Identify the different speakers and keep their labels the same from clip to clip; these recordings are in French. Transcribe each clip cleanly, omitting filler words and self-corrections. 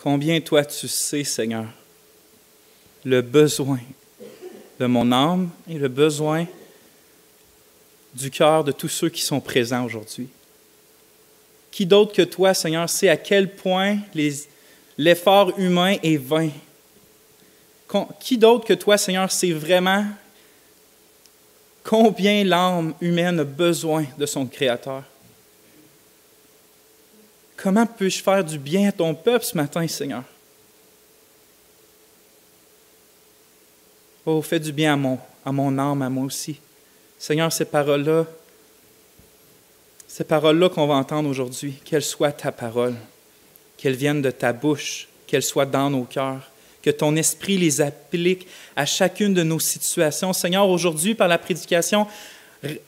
Speaker 1: Combien toi tu sais, Seigneur, le besoin de mon âme et le besoin du cœur de tous ceux qui sont présents aujourd'hui. Qui d'autre que toi, Seigneur, sait à quel point l'effort humain est vain? Qui d'autre que toi, Seigneur, sait vraiment combien l'âme humaine a besoin de son Créateur? Comment puis-je faire du bien à ton peuple ce matin, Seigneur? Oh, fais du bien à mon âme, à moi aussi. Seigneur, ces paroles-là qu'on va entendre aujourd'hui, qu'elles soient ta parole, qu'elles viennent de ta bouche, qu'elles soient dans nos cœurs, que ton esprit les applique à chacune de nos situations. Seigneur, aujourd'hui, par la prédication,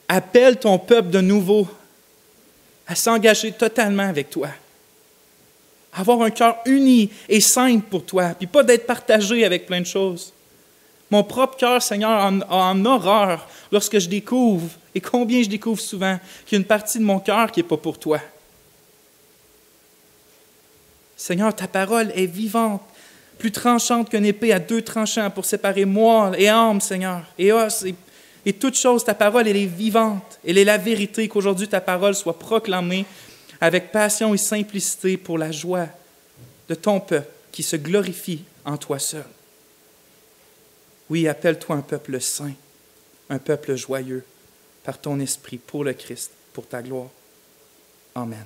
Speaker 1: appelle ton peuple de nouveau à s'engager totalement avec toi, à avoir un cœur uni et simple pour toi, puis pas d'être partagé avec plein de choses. Mon propre cœur, Seigneur, en horreur lorsque je découvre, et combien je découvre souvent, qu'il y a une partie de mon cœur qui n'est pas pour toi. Seigneur, ta parole est vivante, plus tranchante qu'une épée à 2 tranchants pour séparer moelle et âme, Seigneur, et os, et toute chose. Ta parole, elle est vivante. Elle est la vérité. Qu'aujourd'hui, ta parole soit proclamée avec passion et simplicité pour la joie de ton peuple qui se glorifie en toi seul. Oui, appelle-toi un peuple saint, un peuple joyeux, par ton esprit, pour le Christ, pour ta gloire. Amen.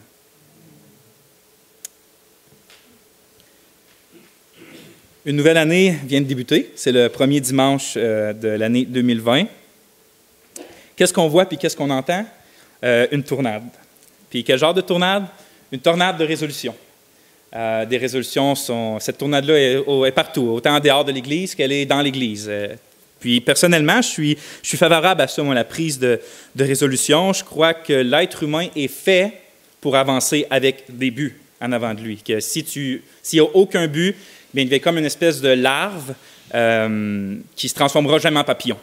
Speaker 1: Une nouvelle année vient de débuter. C'est le premier dimanche de l'année 2020. Qu'est-ce qu'on voit puis qu'est-ce qu'on entend? Une tornade. Puis quel genre de tornade? Une tornade de résolution. Des résolutions cette tornade-là est partout, autant en dehors de l'Église qu'elle est dans l'Église. Puis personnellement, je suis favorable à ça, moi, la prise de résolution. Je crois que l'être humain est fait pour avancer avec des buts en avant de lui. Que s'il n'y a aucun but, bien, il devient comme une espèce de larve qui ne se transformera jamais en papillon.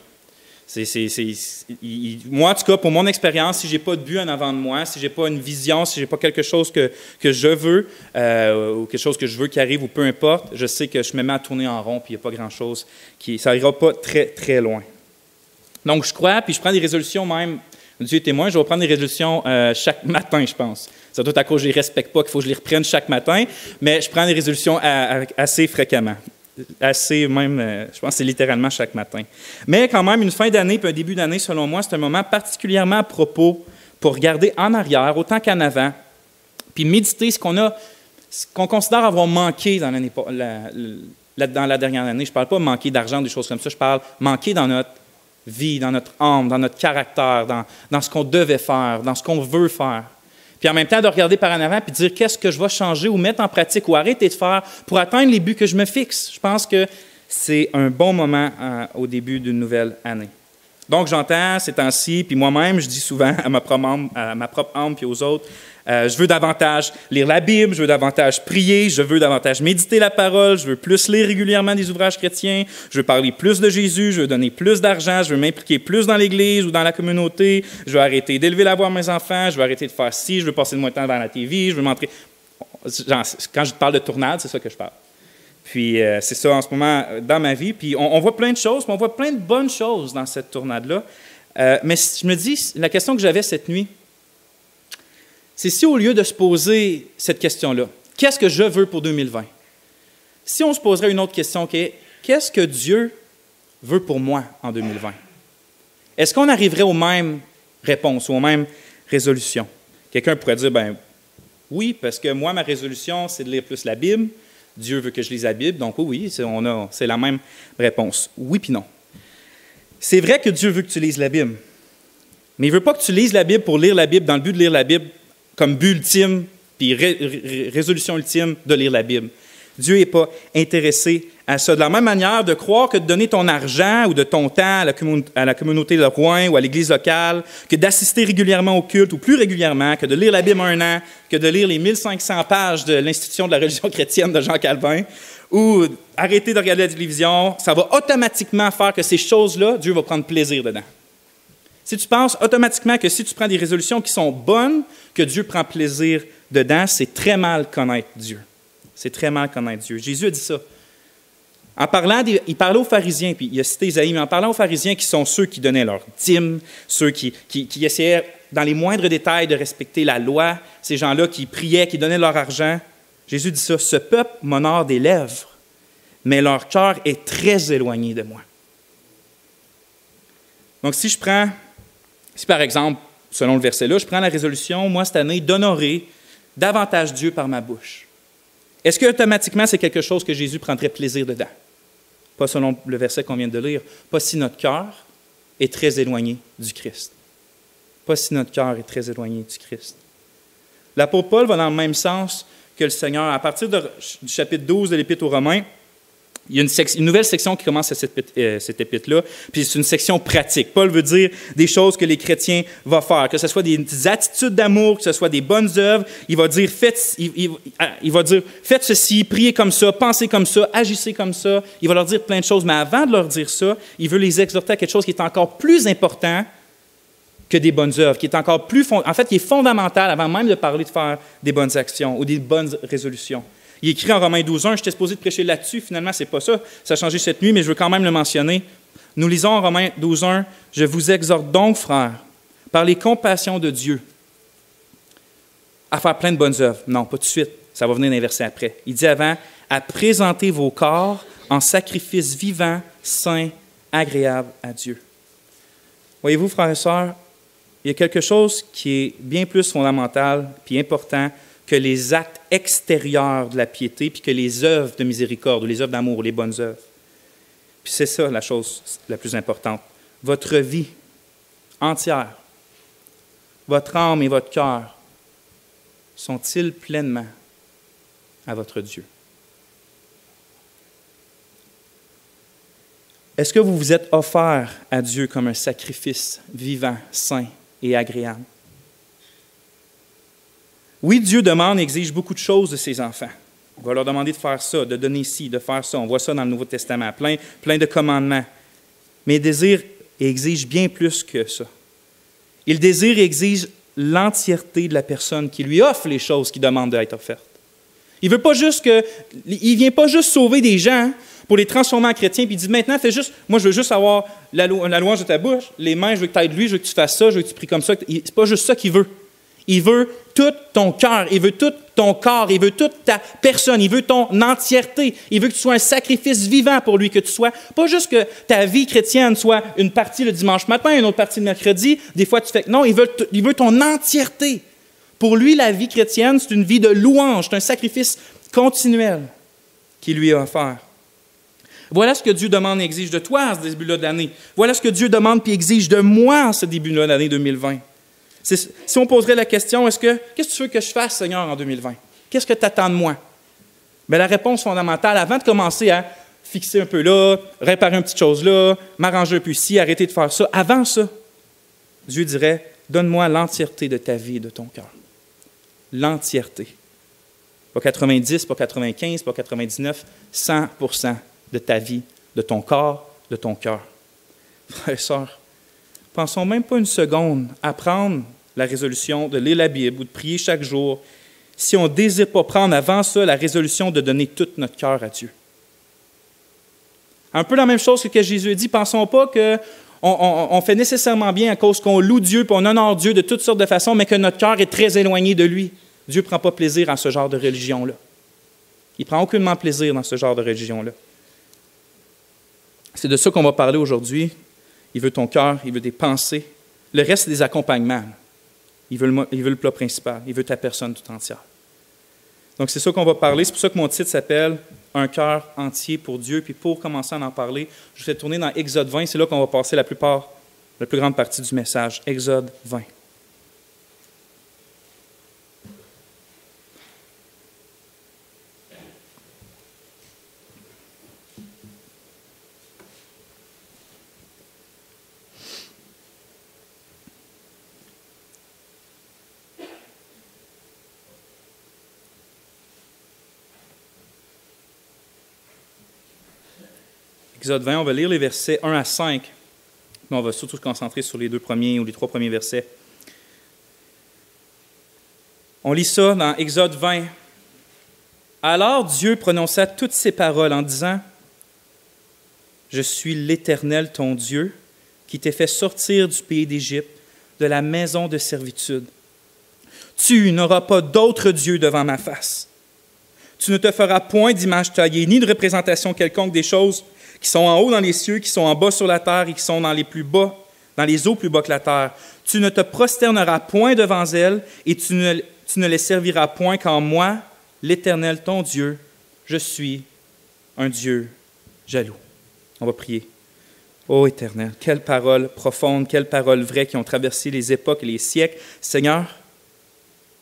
Speaker 1: Moi, en tout cas, pour mon expérience, si je n'ai pas de but en avant de moi, si je n'ai pas une vision, si je n'ai pas quelque chose que je veux, ou quelque chose que je veux qui arrive, ou peu importe, je sais que je me mets à tourner en rond, puis il n'y a pas grand-chose ça n'ira pas très, très loin. Donc, je crois, puis je prends des résolutions même, Dieu est témoin, je vais prendre des résolutions chaque matin, je pense. C'est tout à cause que je ne les respecte pas, qu'il faut que je les reprenne chaque matin, mais je prends des résolutions assez fréquemment. Assez même, je pense que c'est littéralement chaque matin. Mais quand même, une fin d'année puis un début d'année, selon moi, c'est un moment particulièrement à propos pour regarder en arrière autant qu'en avant, puis méditer ce qu'on considère avoir manqué dans dans la dernière année. Je ne parle pas manquer d'argent, des choses comme ça, je parle manquer dans notre vie, dans notre âme, dans notre caractère, dans ce qu'on devait faire, dans ce qu'on veut faire. Puis en même temps, de regarder par en avant puis de dire qu'est-ce que je vais changer ou mettre en pratique ou arrêter de faire pour atteindre les buts que je me fixe. Je pense que c'est un bon moment au début d'une nouvelle année. Donc, j'entends ces temps-ci, puis moi-même, je dis souvent à ma propre âme puis aux autres, je veux davantage lire la Bible, je veux davantage prier, je veux davantage méditer la parole, je veux plus lire régulièrement des ouvrages chrétiens, je veux parler plus de Jésus, je veux donner plus d'argent, je veux m'impliquer plus dans l'Église ou dans la communauté, je veux arrêter d'élever la voix à mes enfants, je veux arrêter de faire ci, je veux passer moins de temps devant la TV, je veux m'entrer... Quand je parle de tornade, c'est ça que je parle. Puis c'est ça en ce moment dans ma vie. Puis on voit plein de choses, mais on voit plein de bonnes choses dans cette tornade-là. Mais je me dis, la question que j'avais cette nuit, c'est si au lieu de se poser cette question-là, qu'est-ce que je veux pour 2020? Si on se poserait une autre question, qu'est-ce que Dieu veut pour moi en 2020? Est-ce qu'on arriverait aux mêmes réponses, aux mêmes résolutions? Quelqu'un pourrait dire, ben oui, parce que moi, ma résolution, c'est de lire plus la Bible. Dieu veut que je lise la Bible, donc oui, c'est la même réponse. Oui puis non. C'est vrai que Dieu veut que tu lises la Bible, mais il ne veut pas que tu lises la Bible pour lire la Bible dans le but de lire la Bible comme but ultime, puis résolution ultime de lire la Bible. Dieu n'est pas intéressé à ça. De la même manière, de croire que de donner ton argent ou de ton temps à la communauté de Rouen ou à l'Église locale, que d'assister régulièrement au culte ou plus régulièrement, que de lire la Bible un an, que de lire les 1500 pages de l'Institution de la religion chrétienne de Jean Calvin, ou arrêter de regarder la télévision, ça va automatiquement faire que ces choses-là, Dieu va prendre plaisir dedans. Si tu penses automatiquement que si tu prends des résolutions qui sont bonnes, que Dieu prend plaisir dedans, c'est très mal connaître Dieu. C'est très mal connaître Dieu. Jésus a dit ça. En parlant, il parlait aux pharisiens, puis il a cité Isaïe, mais en parlant aux pharisiens qui sont ceux qui donnaient leur dîme, ceux qui essayaient dans les moindres détails de respecter la loi, ces gens-là qui priaient, qui donnaient leur argent, Jésus dit ça, « Ce peuple m'honore des lèvres, mais leur cœur est très éloigné de moi. » Donc si par exemple, selon le verset-là, je prends la résolution, moi cette année, d'honorer davantage Dieu par ma bouche, est-ce que automatiquement c'est quelque chose que Jésus prendrait plaisir dedans? Pas selon le verset qu'on vient de lire. Pas si notre cœur est très éloigné du Christ. Pas si notre cœur est très éloigné du Christ. L'apôtre Paul va dans le même sens que le Seigneur. À partir du chapitre 12 de l'Épître aux Romains, il y a une nouvelle section qui commence à cette épître-là, puis c'est une section pratique. Paul veut dire des choses que les chrétiens vont faire, que ce soit des attitudes d'amour, que ce soit des bonnes œuvres. Il va dire, faites ceci, priez comme ça, pensez comme ça, agissez comme ça. Il va leur dire plein de choses, mais avant de leur dire ça, il veut les exhorter à quelque chose qui est encore plus important que des bonnes œuvres, qui est encore plus, qui est fondamental avant même de parler de faire des bonnes actions ou des bonnes résolutions. Il écrit en Romains 12.1, j'étais supposé de prêcher là-dessus, finalement, c'est pas ça. Ça a changé cette nuit, mais je veux quand même le mentionner. Nous lisons en Romains 12.1, « Je vous exhorte donc, frères, par les compassions de Dieu, à faire plein de bonnes œuvres. » Non, pas tout de suite, ça va venir dans les versets après. Il dit avant, « À présenter vos corps en sacrifice vivant, saint, agréable à Dieu. » Voyez-vous, frères et sœurs, il y a quelque chose qui est bien plus fondamental puis important que les actes extérieurs de la piété, puis que les œuvres de miséricorde, ou les œuvres d'amour, les bonnes œuvres. Puis c'est ça la chose la plus importante. Votre vie entière, votre âme et votre cœur, sont-ils pleinement à votre Dieu? Est-ce que vous vous êtes offert à Dieu comme un sacrifice vivant, saint et agréable? Oui, Dieu demande et exige beaucoup de choses de ses enfants. Il va leur demander de faire ça, de donner ci, de faire ça. On voit ça dans le Nouveau Testament, plein de commandements. Mais il désire et exige bien plus que ça. Il désire et exige l'entièreté de la personne qui lui offre les choses qu'il demande d'être offertes. Il ne vient pas juste sauver des gens pour les transformer en chrétiens, puis il dit maintenant, moi je veux juste avoir la louange de ta bouche, les mains, je veux que tu aides lui, je veux que tu fasses ça, je veux que tu pries comme ça. C'est pas juste ça qu'il veut. Il veut tout ton cœur, il veut tout ton corps, il veut toute ta personne, il veut ton entièreté. Il veut que tu sois un sacrifice vivant pour lui, que tu sois, pas juste que ta vie chrétienne soit une partie le dimanche matin, une autre partie le mercredi, des fois tu fais que non, il veut ton entièreté. Pour lui, la vie chrétienne, c'est une vie de louange, c'est un sacrifice continuel qui lui est offert. Voilà ce que Dieu demande et exige de toi en ce début-là de l'année. Voilà ce que Dieu demande et exige de moi en ce début-là de l'année 2020. Si on poserait la question, qu'est-ce que tu veux que je fasse, Seigneur, en 2020? Qu'est-ce que tu attends de moi? Bien, la réponse fondamentale, avant de commencer à fixer un peu là, réparer une petite chose là, m'arranger un peu ici, arrêter de faire ça, avant ça, Dieu dirait, donne-moi l'entièreté de ta vie et de ton cœur. L'entièreté. Pas 90, pas 95, pas 99, 100% de ta vie, de ton corps, de ton cœur. Frères et sœurs, pensons même pas une seconde à prendre la résolution de lire la Bible ou de prier chaque jour si on ne désire pas prendre avant ça la résolution de donner tout notre cœur à Dieu. Un peu la même chose que Jésus a dit, pensons pas qu'on fait nécessairement bien à cause qu'on loue Dieu et on honore Dieu de toutes sortes de façons, mais que notre cœur est très éloigné de lui. Dieu ne prend pas plaisir à ce genre de religion-là. Il ne prend aucunement plaisir dans ce genre de religion-là. C'est de ça qu'on va parler aujourd'hui. Il veut ton cœur, il veut des pensées. Le reste, c'est des accompagnements. Il veut le plat principal. Il veut ta personne tout entière. Donc, c'est ça qu'on va parler. C'est pour ça que mon titre s'appelle « Un cœur entier pour Dieu ». Puis pour commencer à en parler, je vous fais tourner dans Exode 20. C'est là qu'on va passer la plus grande partie du message. Exode 20. Exode 20, on va lire les versets 1 à 5, mais on va surtout se concentrer sur les 2 premiers ou les 3 premiers versets. On lit ça dans Exode 20. Alors Dieu prononça toutes ces paroles en disant, « Je suis l'Éternel, ton Dieu, qui t'ai fait sortir du pays d'Égypte, de la maison de servitude. Tu n'auras pas d'autre Dieu devant ma face. Tu ne te feras point d'image taillée, ni de représentation quelconque des choses qui sont en haut dans les cieux, qui sont en bas sur la terre et qui sont dans les eaux plus bas que la terre. Tu ne te prosterneras point devant elles et tu ne les serviras point qu'en moi, l'Éternel, ton Dieu, je suis un Dieu jaloux. » On va prier. Ô Éternel, quelles paroles profondes, quelles paroles vraies qui ont traversé les époques et les siècles. Seigneur,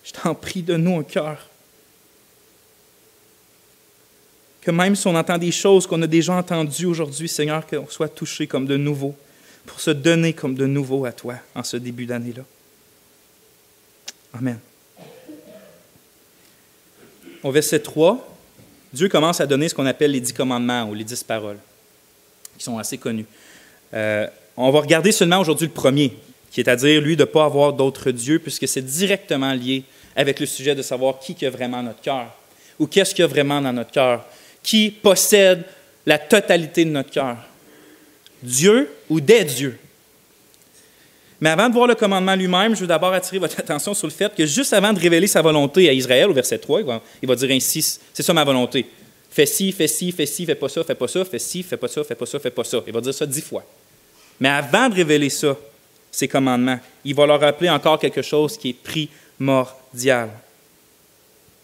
Speaker 1: je t'en prie, donne-nous un cœur. Que même si on entend des choses qu'on a déjà entendues aujourd'hui, Seigneur, qu'on soit touché comme de nouveau, pour se donner comme de nouveau à toi en ce début d'année-là. Amen. Au verset 3, Dieu commence à donner ce qu'on appelle les 10 commandements ou les 10 paroles, qui sont assez connus. On va regarder seulement aujourd'hui le premier, qui est à dire, lui, de ne pas avoir d'autres dieux, puisque c'est directement lié avec le sujet de savoir qui a vraiment notre cœur, ou qu'est-ce qu'il y a vraiment dans notre cœur, qui possède la totalité de notre cœur, Dieu ou des dieux. Mais avant de voir le commandement lui-même, je veux d'abord attirer votre attention sur le fait que juste avant de révéler sa volonté à Israël, au verset 3, il va dire ainsi, c'est ça ma volonté. Fais ci, fais ci, fais ci, fais pas ça, fais ci, fais pas ça, fais pas ça, fais pas ça. Il va dire ça 10 fois. Mais avant de révéler ça, ces commandements, il va leur rappeler encore quelque chose qui est primordial.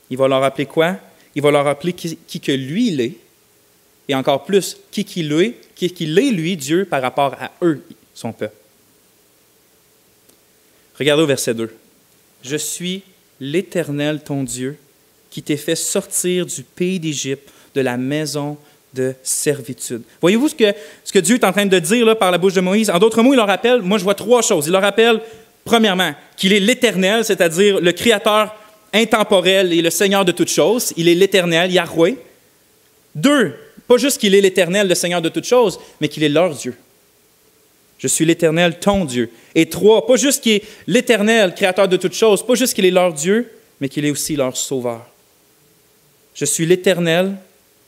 Speaker 1: Il va leur rappeler quoi? Il va leur rappeler qui que lui, il est, et encore plus, qui qu'il est, lui, Dieu, par rapport à eux, son peuple. Regardez au verset 2. « Je suis l'Éternel, ton Dieu, qui t'ai fait sortir du pays d'Égypte, de la maison de servitude. » Voyez-vous ce que Dieu est en train de dire là, par la bouche de Moïse? En d'autres mots, il leur rappelle, moi je vois 3 choses. Il leur rappelle, premièrement, qu'il est l'Éternel, c'est-à-dire le Créateur intemporel et le Seigneur de toutes choses. Il est l'Éternel, Yahweh. 2, pas juste qu'il est l'Éternel, le Seigneur de toutes choses, mais qu'il est leur Dieu. Je suis l'Éternel, ton Dieu. Et 3, pas juste qu'il est l'Éternel, Créateur de toutes choses, pas juste qu'il est leur Dieu, mais qu'il est aussi leur Sauveur. Je suis l'Éternel,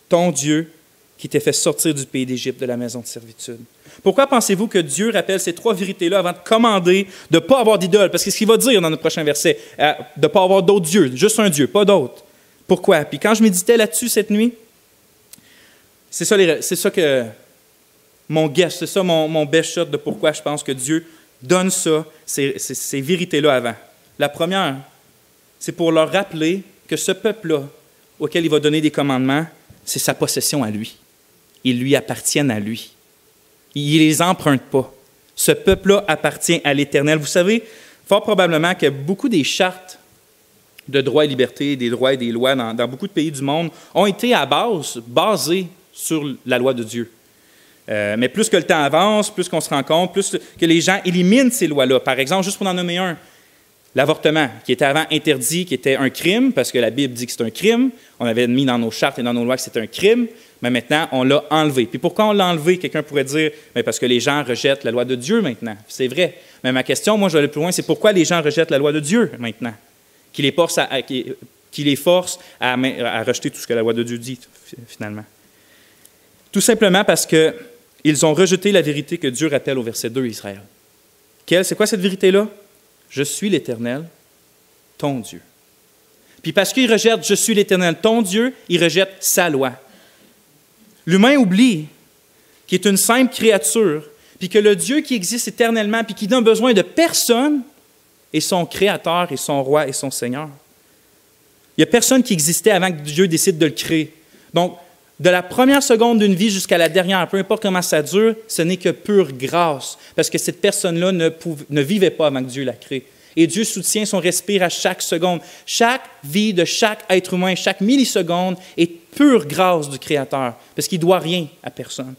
Speaker 1: ton Dieu, qui t'ai fait sortir du pays d'Égypte, de la maison de servitude. Pourquoi pensez-vous que Dieu rappelle ces 3 vérités-là avant de commander de ne pas avoir d'idole? Parce que c'est ce qu'il va dire dans notre prochain verset, de ne pas avoir d'autres dieux, juste un Dieu, pas d'autres. Pourquoi? Puis quand je méditais là-dessus cette nuit, c'est ça que mon guess, c'est ça mon best shot de pourquoi je pense que Dieu donne ça, ces vérités-là avant. La première, c'est pour leur rappeler que ce peuple-là, auquel il va donner des commandements, c'est sa possession à lui. Ils lui appartiennent à lui. Il ne les emprunte pas. Ce peuple-là appartient à l'Éternel. Vous savez, fort probablement que beaucoup des chartes de droits et libertés, des droits et des lois dans beaucoup de pays du monde ont été basées sur la loi de Dieu. Mais plus que le temps avance, plus qu'on se rend compte, plus que les gens éliminent ces lois-là. Par exemple, juste pour en nommer un, l'avortement, qui était avant interdit, qui était un crime, parce que la Bible dit que c'est un crime. On avait mis dans nos chartes et dans nos lois que c'était un crime, mais maintenant, on l'a enlevé. Puis pourquoi on l'a enlevé? Quelqu'un pourrait dire, mais parce que les gens rejettent la loi de Dieu maintenant. C'est vrai. Mais ma question, moi, je vais aller plus loin, c'est pourquoi les gens rejettent la loi de Dieu maintenant? Qui les force à rejeter tout ce que la loi de Dieu dit, finalement. Tout simplement parce qu'ils ont rejeté la vérité que Dieu rappelle au verset 2, Israël. C'est quoi cette vérité-là? Je suis l'Éternel, ton Dieu. Puis parce qu'ils rejettent « Je suis l'Éternel, ton Dieu », ils rejettent sa loi. L'humain oublie qu'il est une simple créature, puis que le Dieu qui existe éternellement, puis qui n'a besoin de personne, est son Créateur et son Roi et son Seigneur. Il n'y a personne qui existait avant que Dieu décide de le créer. Donc, de la première seconde d'une vie jusqu'à la dernière, peu importe comment ça dure, ce n'est que pure grâce, parce que cette personne-là ne vivait pas avant que Dieu la crée. Et Dieu soutient son respire à chaque seconde. Chaque vie de chaque être humain, chaque milliseconde est pure grâce du Créateur, parce qu'il ne doit rien à personne.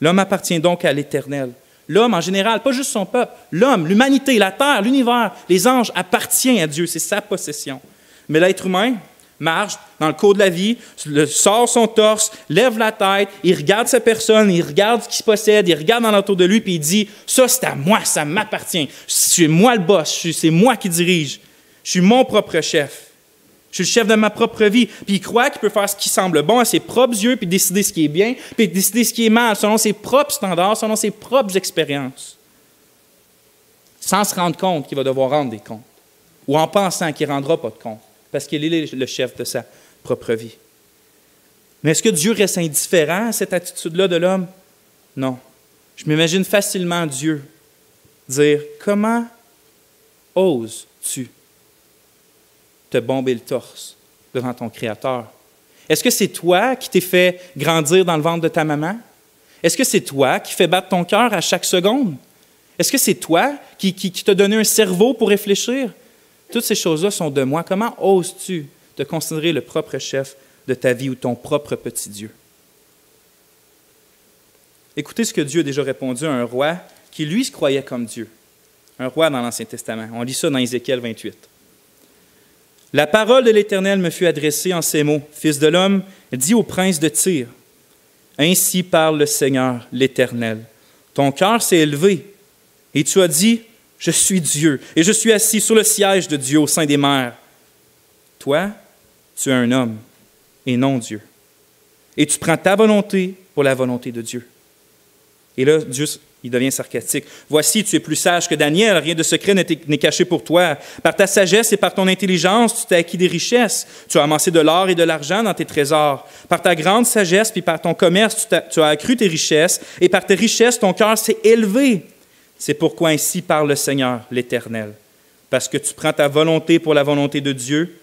Speaker 1: L'homme appartient donc à l'Éternel. L'homme en général, pas juste son peuple, l'homme, l'humanité, la terre, l'univers, les anges appartiennent à Dieu, c'est sa possession. Mais l'être humain marche dans le cours de la vie, sort son torse, lève la tête, il regarde sa personne, il regarde ce qu'il possède, il regarde dans l'entour de lui, puis il dit « Ça, c'est à moi, ça m'appartient. C'est moi le boss, c'est moi qui dirige. Je suis mon propre chef. Je suis le chef de ma propre vie. Puis il croit qu'il peut faire ce qui semble bon à ses propres yeux, puis décider ce qui est bien, puis décider ce qui est mal, selon ses propres standards, selon ses propres expériences. Sans se rendre compte qu'il va devoir rendre des comptes. Ou en pensant qu'il ne rendra pas de compte, parce qu'il est le chef de sa propre vie. Mais est-ce que Dieu reste indifférent à cette attitude-là de l'homme? Non. Je m'imagine facilement Dieu dire, comment oses-tu te bomber le torse devant ton Créateur? Est-ce que c'est toi qui t'es fait grandir dans le ventre de ta maman? Est-ce que c'est toi qui fais battre ton cœur à chaque seconde? Est-ce que c'est toi qui t'a donné un cerveau pour réfléchir? Toutes ces choses-là sont de moi. Comment oses-tu te considérer le propre chef de ta vie ou ton propre petit Dieu? Écoutez ce que Dieu a déjà répondu à un roi qui, lui, se croyait comme Dieu. Un roi dans l'Ancien Testament. On lit ça dans Ézéchiel 28. « La parole de l'Éternel me fut adressée en ces mots. Fils de l'homme, dis au prince de Tyr, ainsi parle le Seigneur, l'Éternel. Ton cœur s'est élevé et tu as dit, je suis Dieu et je suis assis sur le siège de Dieu au sein des mers. Toi, tu es un homme et non Dieu. Et tu prends ta volonté pour la volonté de Dieu. » Et là, Dieu, il devient sarcastique. « Voici, tu es plus sage que Daniel, rien de secret n'est caché pour toi. Par ta sagesse et par ton intelligence, tu t'es acquis des richesses. Tu as amassé de l'or et de l'argent dans tes trésors. Par ta grande sagesse puis par ton commerce, tu as accru tes richesses, et par tes richesses, ton cœur s'est élevé. C'est pourquoi ainsi parle le Seigneur, l'Éternel. Parce que tu prends ta volonté pour la volonté de Dieu,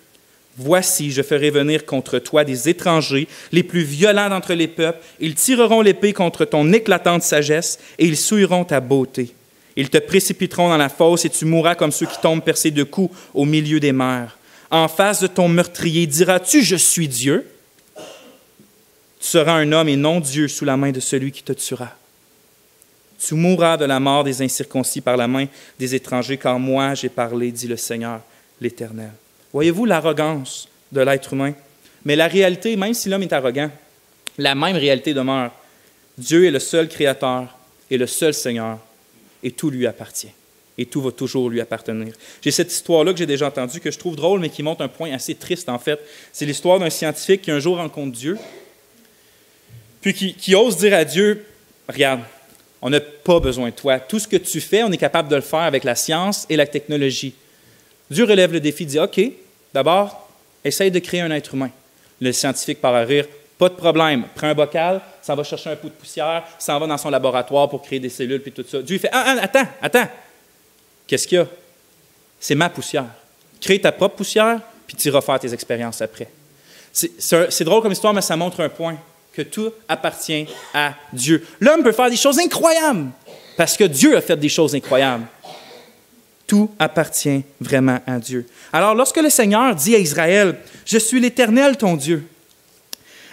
Speaker 1: voici, je ferai venir contre toi des étrangers, les plus violents d'entre les peuples. Ils tireront l'épée contre ton éclatante sagesse et ils souilleront ta beauté. Ils te précipiteront dans la fosse et tu mourras comme ceux qui tombent percés de coups au milieu des mers. En face de ton meurtrier, diras-tu, je suis Dieu? Tu seras un homme et non Dieu sous la main de celui qui te tuera. Tu mourras de la mort des incirconcis par la main des étrangers, car moi j'ai parlé, dit le Seigneur, l'Éternel. Voyez-vous l'arrogance de l'être humain? Mais la réalité, même si l'homme est arrogant, la même réalité demeure. Dieu est le seul Créateur et le seul Seigneur, et tout lui appartient. Et tout va toujours lui appartenir. J'ai cette histoire-là que j'ai déjà entendue, que je trouve drôle, mais qui montre un point assez triste, en fait. C'est l'histoire d'un scientifique qui un jour rencontre Dieu, puis qui ose dire à Dieu, « Regarde, on n'a pas besoin de toi. Tout ce que tu fais, on est capable de le faire avec la science et la technologie. » Dieu relève le défi, dit « OK, d'abord, essaye de créer un être humain. » Le scientifique part à rire, « Pas de problème, prends un bocal, s'en va chercher un pot de poussière, s'en va dans son laboratoire pour créer des cellules, puis tout ça. » Dieu fait « Attends, qu'est-ce qu'il y a? C'est ma poussière. Crée ta propre poussière, puis tu iras faire tes expériences après. » C'est drôle comme histoire, mais ça montre un point, que tout appartient à Dieu. L'homme peut faire des choses incroyables, parce que Dieu a fait des choses incroyables. Tout appartient vraiment à Dieu. Alors, lorsque le Seigneur dit à Israël, « Je suis l'Éternel, ton Dieu »,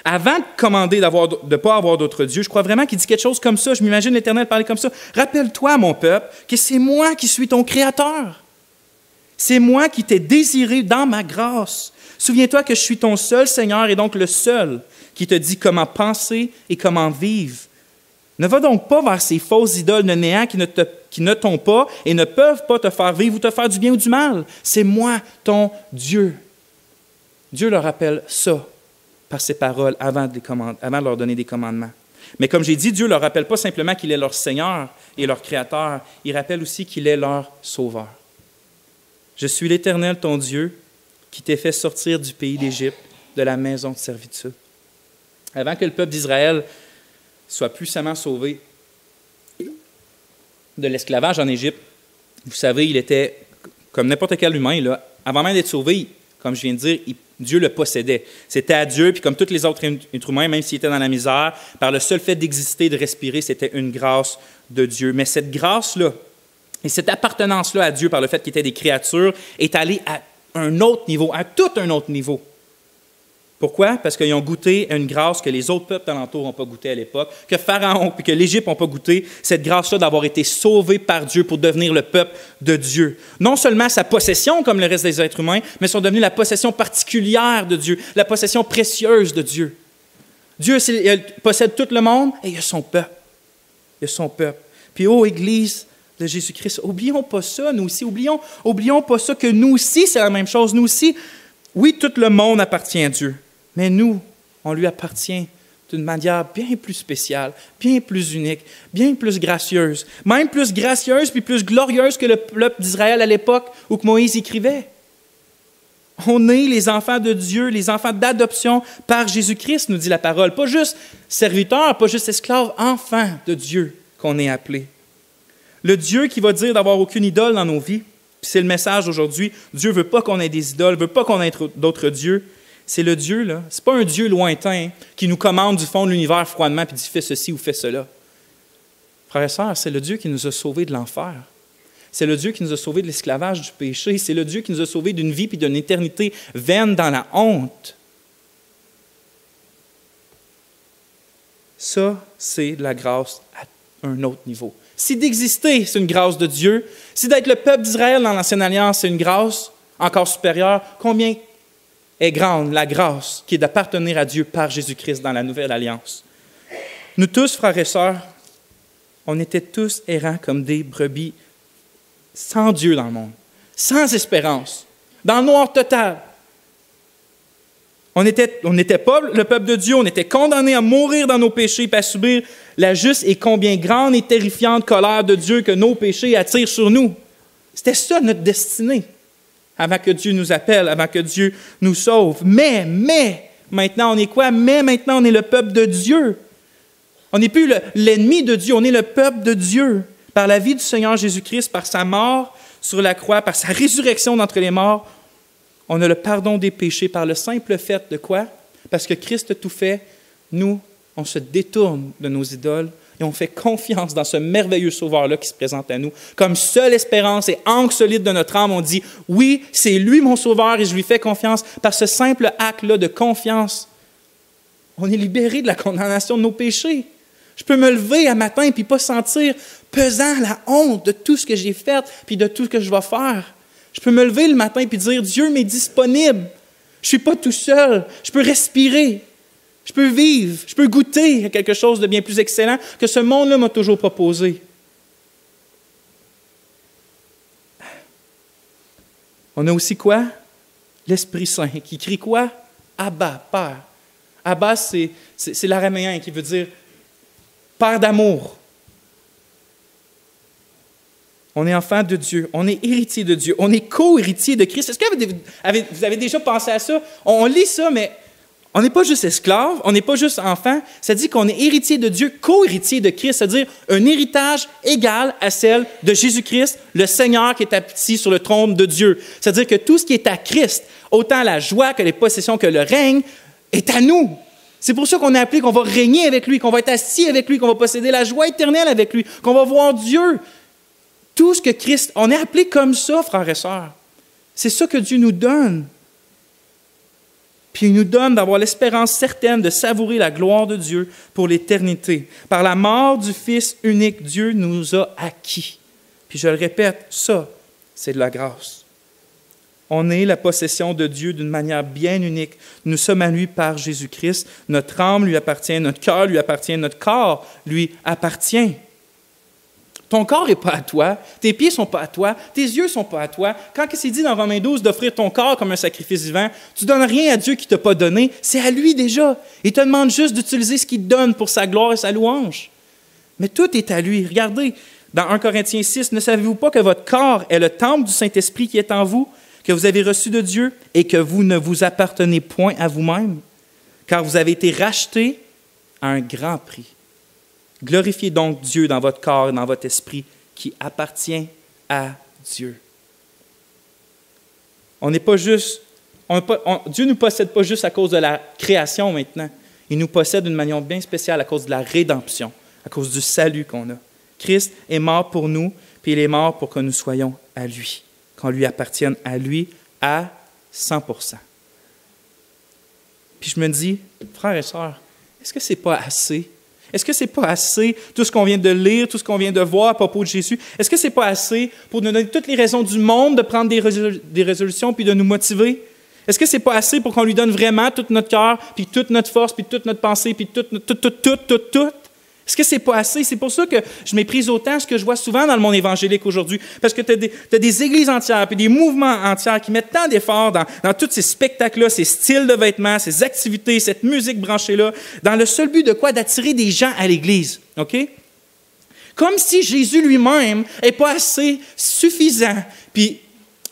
Speaker 1: avant de commander de ne pas avoir d'autre Dieu, je crois vraiment qu'il dit quelque chose comme ça. Je m'imagine l'Éternel parler comme ça. « Rappelle-toi, mon peuple, que c'est moi qui suis ton Créateur. C'est moi qui t'ai désiré dans ma grâce. Souviens-toi que je suis ton seul Seigneur et donc le seul qui te dit comment penser et comment vivre. Ne va donc pas vers ces fausses idoles de néant qui ne t'ont pas et ne peuvent pas te faire vivre ou te faire du bien ou du mal. C'est moi, ton Dieu. » Dieu leur rappelle ça par ses paroles avant de leur donner des commandements. Mais comme j'ai dit, Dieu ne leur rappelle pas simplement qu'il est leur Seigneur et leur Créateur. Il rappelle aussi qu'il est leur Sauveur. « Je suis l'Éternel, ton Dieu, qui t'ai fait sortir du pays d'Égypte, de la maison de servitude. » Avant que le peuple d'Israël soit puissamment sauvé de l'esclavage en Égypte, vous savez, il était comme n'importe quel humain, là, avant même d'être sauvé, comme je viens de dire, Dieu le possédait. C'était à Dieu, puis comme tous les autres êtres humains, même s'il était dans la misère, par le seul fait d'exister, de respirer, c'était une grâce de Dieu. Mais cette grâce-là et cette appartenance-là à Dieu par le fait qu'il était des créatures est allée à un autre niveau, à tout un autre niveau. Pourquoi? Parce qu'ils ont goûté à une grâce que les autres peuples d'alentour n'ont pas goûté à l'époque, que Pharaon et que l'Égypte n'ont pas goûté, cette grâce-là d'avoir été sauvés par Dieu pour devenir le peuple de Dieu. Non seulement sa possession, comme le reste des êtres humains, mais sont devenus la possession particulière de Dieu, la possession précieuse de Dieu. Dieu il possède tout le monde et il a son peuple. Il a son peuple. Puis, Église de Jésus-Christ, oublions pas ça, nous aussi. Oublions pas ça, que nous aussi, c'est la même chose. Nous aussi, Oui, tout le monde appartient à Dieu, mais nous, on lui appartient d'une manière bien plus spéciale, bien plus unique, bien plus gracieuse, même plus gracieuse puis plus glorieuse que le peuple d'Israël à l'époque où que Moïse écrivait. On est les enfants de Dieu, les enfants d'adoption par Jésus-Christ, nous dit la parole. Pas juste serviteurs, pas juste esclaves, enfants de Dieu qu'on est appelés. Le Dieu qui va dire d'avoir aucune idole dans nos vies, puis c'est le message d'aujourd'hui, Dieu ne veut pas qu'on ait des idoles, ne veut pas qu'on ait d'autres dieux. C'est le Dieu, là. Ce n'est pas un Dieu lointain qui nous commande du fond de l'univers froidement puis dit « fais ceci ou fais cela ». Frères et sœurs, c'est le Dieu qui nous a sauvés de l'enfer. C'est le Dieu qui nous a sauvés de l'esclavage du péché. C'est le Dieu qui nous a sauvés d'une vie et d'une éternité vaine dans la honte. Ça, c'est de la grâce à un autre niveau. Si d'exister, c'est une grâce de Dieu. Si d'être le peuple d'Israël dans l'Ancienne Alliance, c'est une grâce encore supérieure, combien est grande la grâce qui est d'appartenir à Dieu par Jésus-Christ dans la Nouvelle Alliance. Nous tous, frères et sœurs, on était tous errants comme des brebis sans Dieu dans le monde, sans espérance, dans le noir total. On n'était pas le peuple de Dieu, on était condamnés à mourir dans nos péchés et à subir la juste et combien grande et terrifiante colère de Dieu que nos péchés attirent sur nous. C'était ça notre destinée, avant que Dieu nous appelle, avant que Dieu nous sauve. Mais, maintenant on est quoi? Mais maintenant on est le peuple de Dieu. On n'est plus l'ennemi de Dieu, on est le peuple de Dieu. Par la vie du Seigneur Jésus-Christ, par sa mort sur la croix, par sa résurrection d'entre les morts, on a le pardon des péchés par le simple fait de quoi? Parce que Christ a tout fait, nous, on se détourne de nos idoles et on fait confiance dans ce merveilleux Sauveur-là qui se présente à nous. Comme seule espérance et ancre solide de notre âme, on dit, oui, c'est lui mon Sauveur et je lui fais confiance. Par ce simple acte-là de confiance, on est libéré de la condamnation de nos péchés. Je peux me lever un matin et pas sentir pesant la honte de tout ce que j'ai fait puis de tout ce que je vais faire. Je peux me lever le matin et dire, Dieu m'est disponible. Je ne suis pas tout seul. Je peux respirer. Je peux vivre. Je peux goûter à quelque chose de bien plus excellent que ce monde-là m'a toujours proposé. On a aussi quoi? L'Esprit Saint qui crie quoi? Abba, Père. Abba, c'est l'araméen qui veut dire Père d'amour. On est enfant de Dieu, on est héritier de Dieu, on est co-héritier de Christ. Est-ce que vous avez déjà pensé à ça? On lit ça, mais on n'est pas juste esclave, on n'est pas juste enfant. Ça dit qu'on est héritier de Dieu, co-héritier de Christ, c'est-à-dire un héritage égal à celle de Jésus-Christ, le Seigneur qui est assis sur le trône de Dieu. C'est-à-dire que tout ce qui est à Christ, autant la joie que les possessions que le règne, est à nous. C'est pour ça qu'on est appelé qu'on va régner avec lui, qu'on va être assis avec lui, qu'on va posséder la joie éternelle avec lui, qu'on va voir Dieu. Tout ce que Christ, on est appelé comme ça, frères et sœurs. C'est ça que Dieu nous donne. Puis il nous donne d'avoir l'espérance certaine de savourer la gloire de Dieu pour l'éternité. Par la mort du Fils unique, Dieu nous a acquis. Puis je le répète, ça, c'est de la grâce. On est la possession de Dieu d'une manière bien unique. Nous sommes à lui par Jésus-Christ. Notre âme lui appartient, notre cœur lui appartient, notre corps lui appartient. Ton corps n'est pas à toi, tes pieds ne sont pas à toi, tes yeux ne sont pas à toi. Quand c'est dit dans Romains 12 d'offrir ton corps comme un sacrifice vivant, tu ne donnes rien à Dieu qui ne t'a pas donné, c'est à lui déjà. Il te demande juste d'utiliser ce qu'il te donne pour sa gloire et sa louange. Mais tout est à lui. Regardez, dans 1 Corinthiens 6, ne savez-vous pas que votre corps est le temple du Saint-Esprit qui est en vous, que vous avez reçu de Dieu et que vous ne vous appartenez point à vous-même, car vous avez été rachetés à un grand prix. Glorifiez donc Dieu dans votre corps et dans votre esprit qui appartient à Dieu. On n'est pas juste, Dieu ne nous possède pas juste à cause de la création maintenant. Il nous possède d'une manière bien spéciale à cause de la rédemption, à cause du salut qu'on a. Christ est mort pour nous, puis il est mort pour que nous soyons à lui, qu'on lui appartienne à lui à 100%. Puis je me dis, frères et sœurs, est-ce que ce n'est pas assez? Est-ce que ce n'est pas assez, tout ce qu'on vient de lire, tout ce qu'on vient de voir à propos de Jésus? Est-ce que ce n'est pas assez pour nous donner toutes les raisons du monde de prendre des résolutions puis de nous motiver? Est-ce que ce n'est pas assez pour qu'on lui donne vraiment tout notre cœur, puis toute notre force, puis toute notre pensée, puis tout? Est-ce que c'est pas assez? C'est pour ça que je méprise autant ce que je vois souvent dans le monde évangélique aujourd'hui. Parce que tu as des églises entières, puis des mouvements entiers qui mettent tant d'efforts dans tous ces spectacles-là, ces styles de vêtements, ces activités, cette musique branchée-là, dans le seul but de quoi? D'attirer des gens à l'Église. OK? Comme si Jésus lui-même n'est pas assez suffisant puis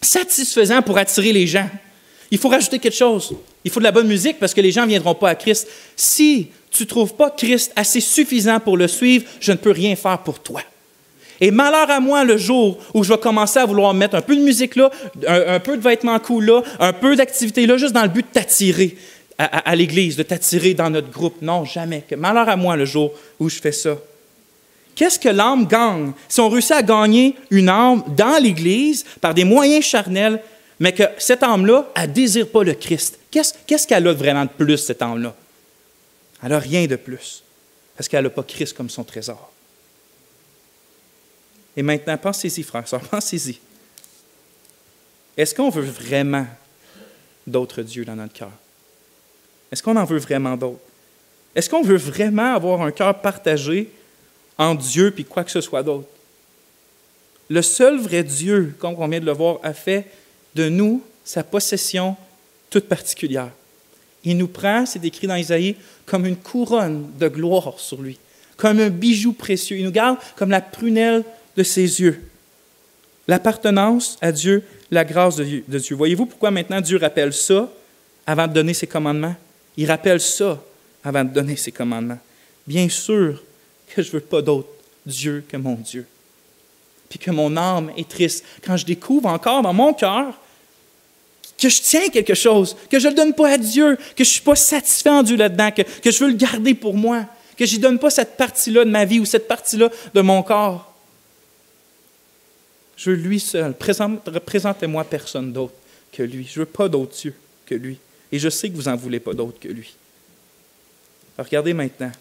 Speaker 1: satisfaisant pour attirer les gens. Il faut rajouter quelque chose. Il faut de la bonne musique parce que les gens ne viendront pas à Christ. Si tu ne trouves pas Christ assez suffisant pour le suivre, je ne peux rien faire pour toi. Et malheur à moi le jour où je vais commencer à vouloir mettre un peu de musique là, un peu de vêtements cool là, un peu d'activité là, juste dans le but de t'attirer à l'Église, de t'attirer dans notre groupe. Non, jamais. Malheur à moi le jour où je fais ça. Qu'est-ce que l'âme gagne? Si on réussit à gagner une âme dans l'Église par des moyens charnels, mais que cette âme-là, elle ne désire pas le Christ. Qu'est-ce qu'elle a vraiment de plus, cette âme-là? Elle n'a rien de plus, parce qu'elle n'a pas Christ comme son trésor. Et maintenant, pensez-y, frères, sœurs, pensez-y. Est-ce qu'on veut vraiment d'autres dieux dans notre cœur? Est-ce qu'on en veut vraiment d'autres? Est-ce qu'on veut vraiment avoir un cœur partagé entre Dieu et quoi que ce soit d'autre? Le seul vrai Dieu, comme on vient de le voir, a fait de nous sa possession toute particulière. Il nous prend, c'est écrit dans Isaïe, comme une couronne de gloire sur lui, comme un bijou précieux. Il nous garde comme la prunelle de ses yeux. L'appartenance à Dieu, la grâce de Dieu. Voyez-vous pourquoi maintenant Dieu rappelle ça avant de donner ses commandements? Il rappelle ça avant de donner ses commandements. Bien sûr que je ne veux pas d'autre Dieu que mon Dieu. Puis que mon âme est triste. Quand je découvre encore dans mon cœur que je tiens quelque chose, que je ne le donne pas à Dieu, que je ne suis pas satisfait en Dieu là-dedans, que je veux le garder pour moi, que je n'y donne pas cette partie-là de ma vie ou cette partie-là de mon corps. Je veux lui seul. Présentez-moi personne d'autre que lui. Je ne veux pas d'autre Dieu que lui. Et je sais que vous n'en voulez pas d'autre que lui. Alors regardez maintenant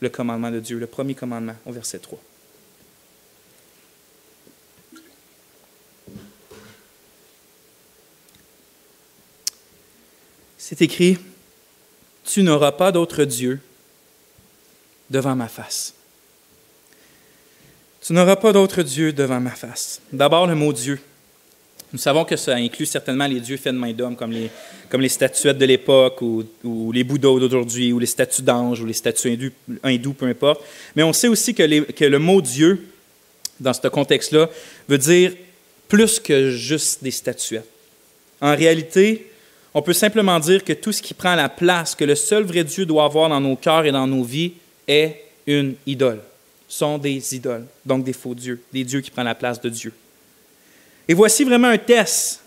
Speaker 1: le commandement de Dieu, le premier commandement, au verset 3. C'est écrit, « Tu n'auras pas d'autre Dieu devant ma face. » Tu n'auras pas d'autre Dieu devant ma face. D'abord, le mot Dieu. Nous savons que ça inclut certainement les dieux faits de main d'homme, comme les statuettes de l'époque, ou les bouddhas d'aujourd'hui, ou les statues d'anges, ou les statues hindoues, peu importe. Mais on sait aussi que le mot Dieu, dans ce contexte-là, veut dire plus que juste des statuettes. En réalité, on peut simplement dire que tout ce qui prend la place que le seul vrai Dieu doit avoir dans nos cœurs et dans nos vies est une idole. Sont des idoles, donc des faux dieux, des dieux qui prennent la place de Dieu. Et voici vraiment un test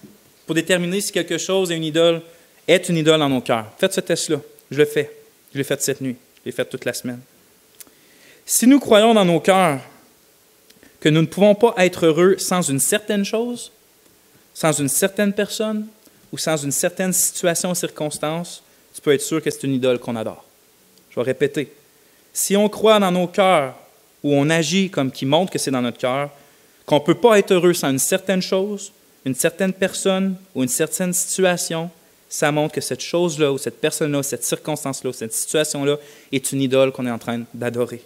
Speaker 1: pour déterminer si quelque chose est une idole dans nos cœurs. Faites ce test-là. Je le fais. Je l'ai fait cette nuit. Je l'ai fait toute la semaine. Si nous croyons dans nos cœurs que nous ne pouvons pas être heureux sans une certaine chose, sans une certaine personne ou sans une certaine situation ou circonstance, tu peux être sûr que c'est une idole qu'on adore. Je vais répéter. Si on croit dans nos cœurs ou on agit comme qui montre que c'est dans notre cœur, qu'on ne peut pas être heureux sans une certaine chose, une certaine personne ou une certaine situation, ça montre que cette chose-là ou cette personne-là, cette circonstance-là ou cette situation-là est une idole qu'on est en train d'adorer.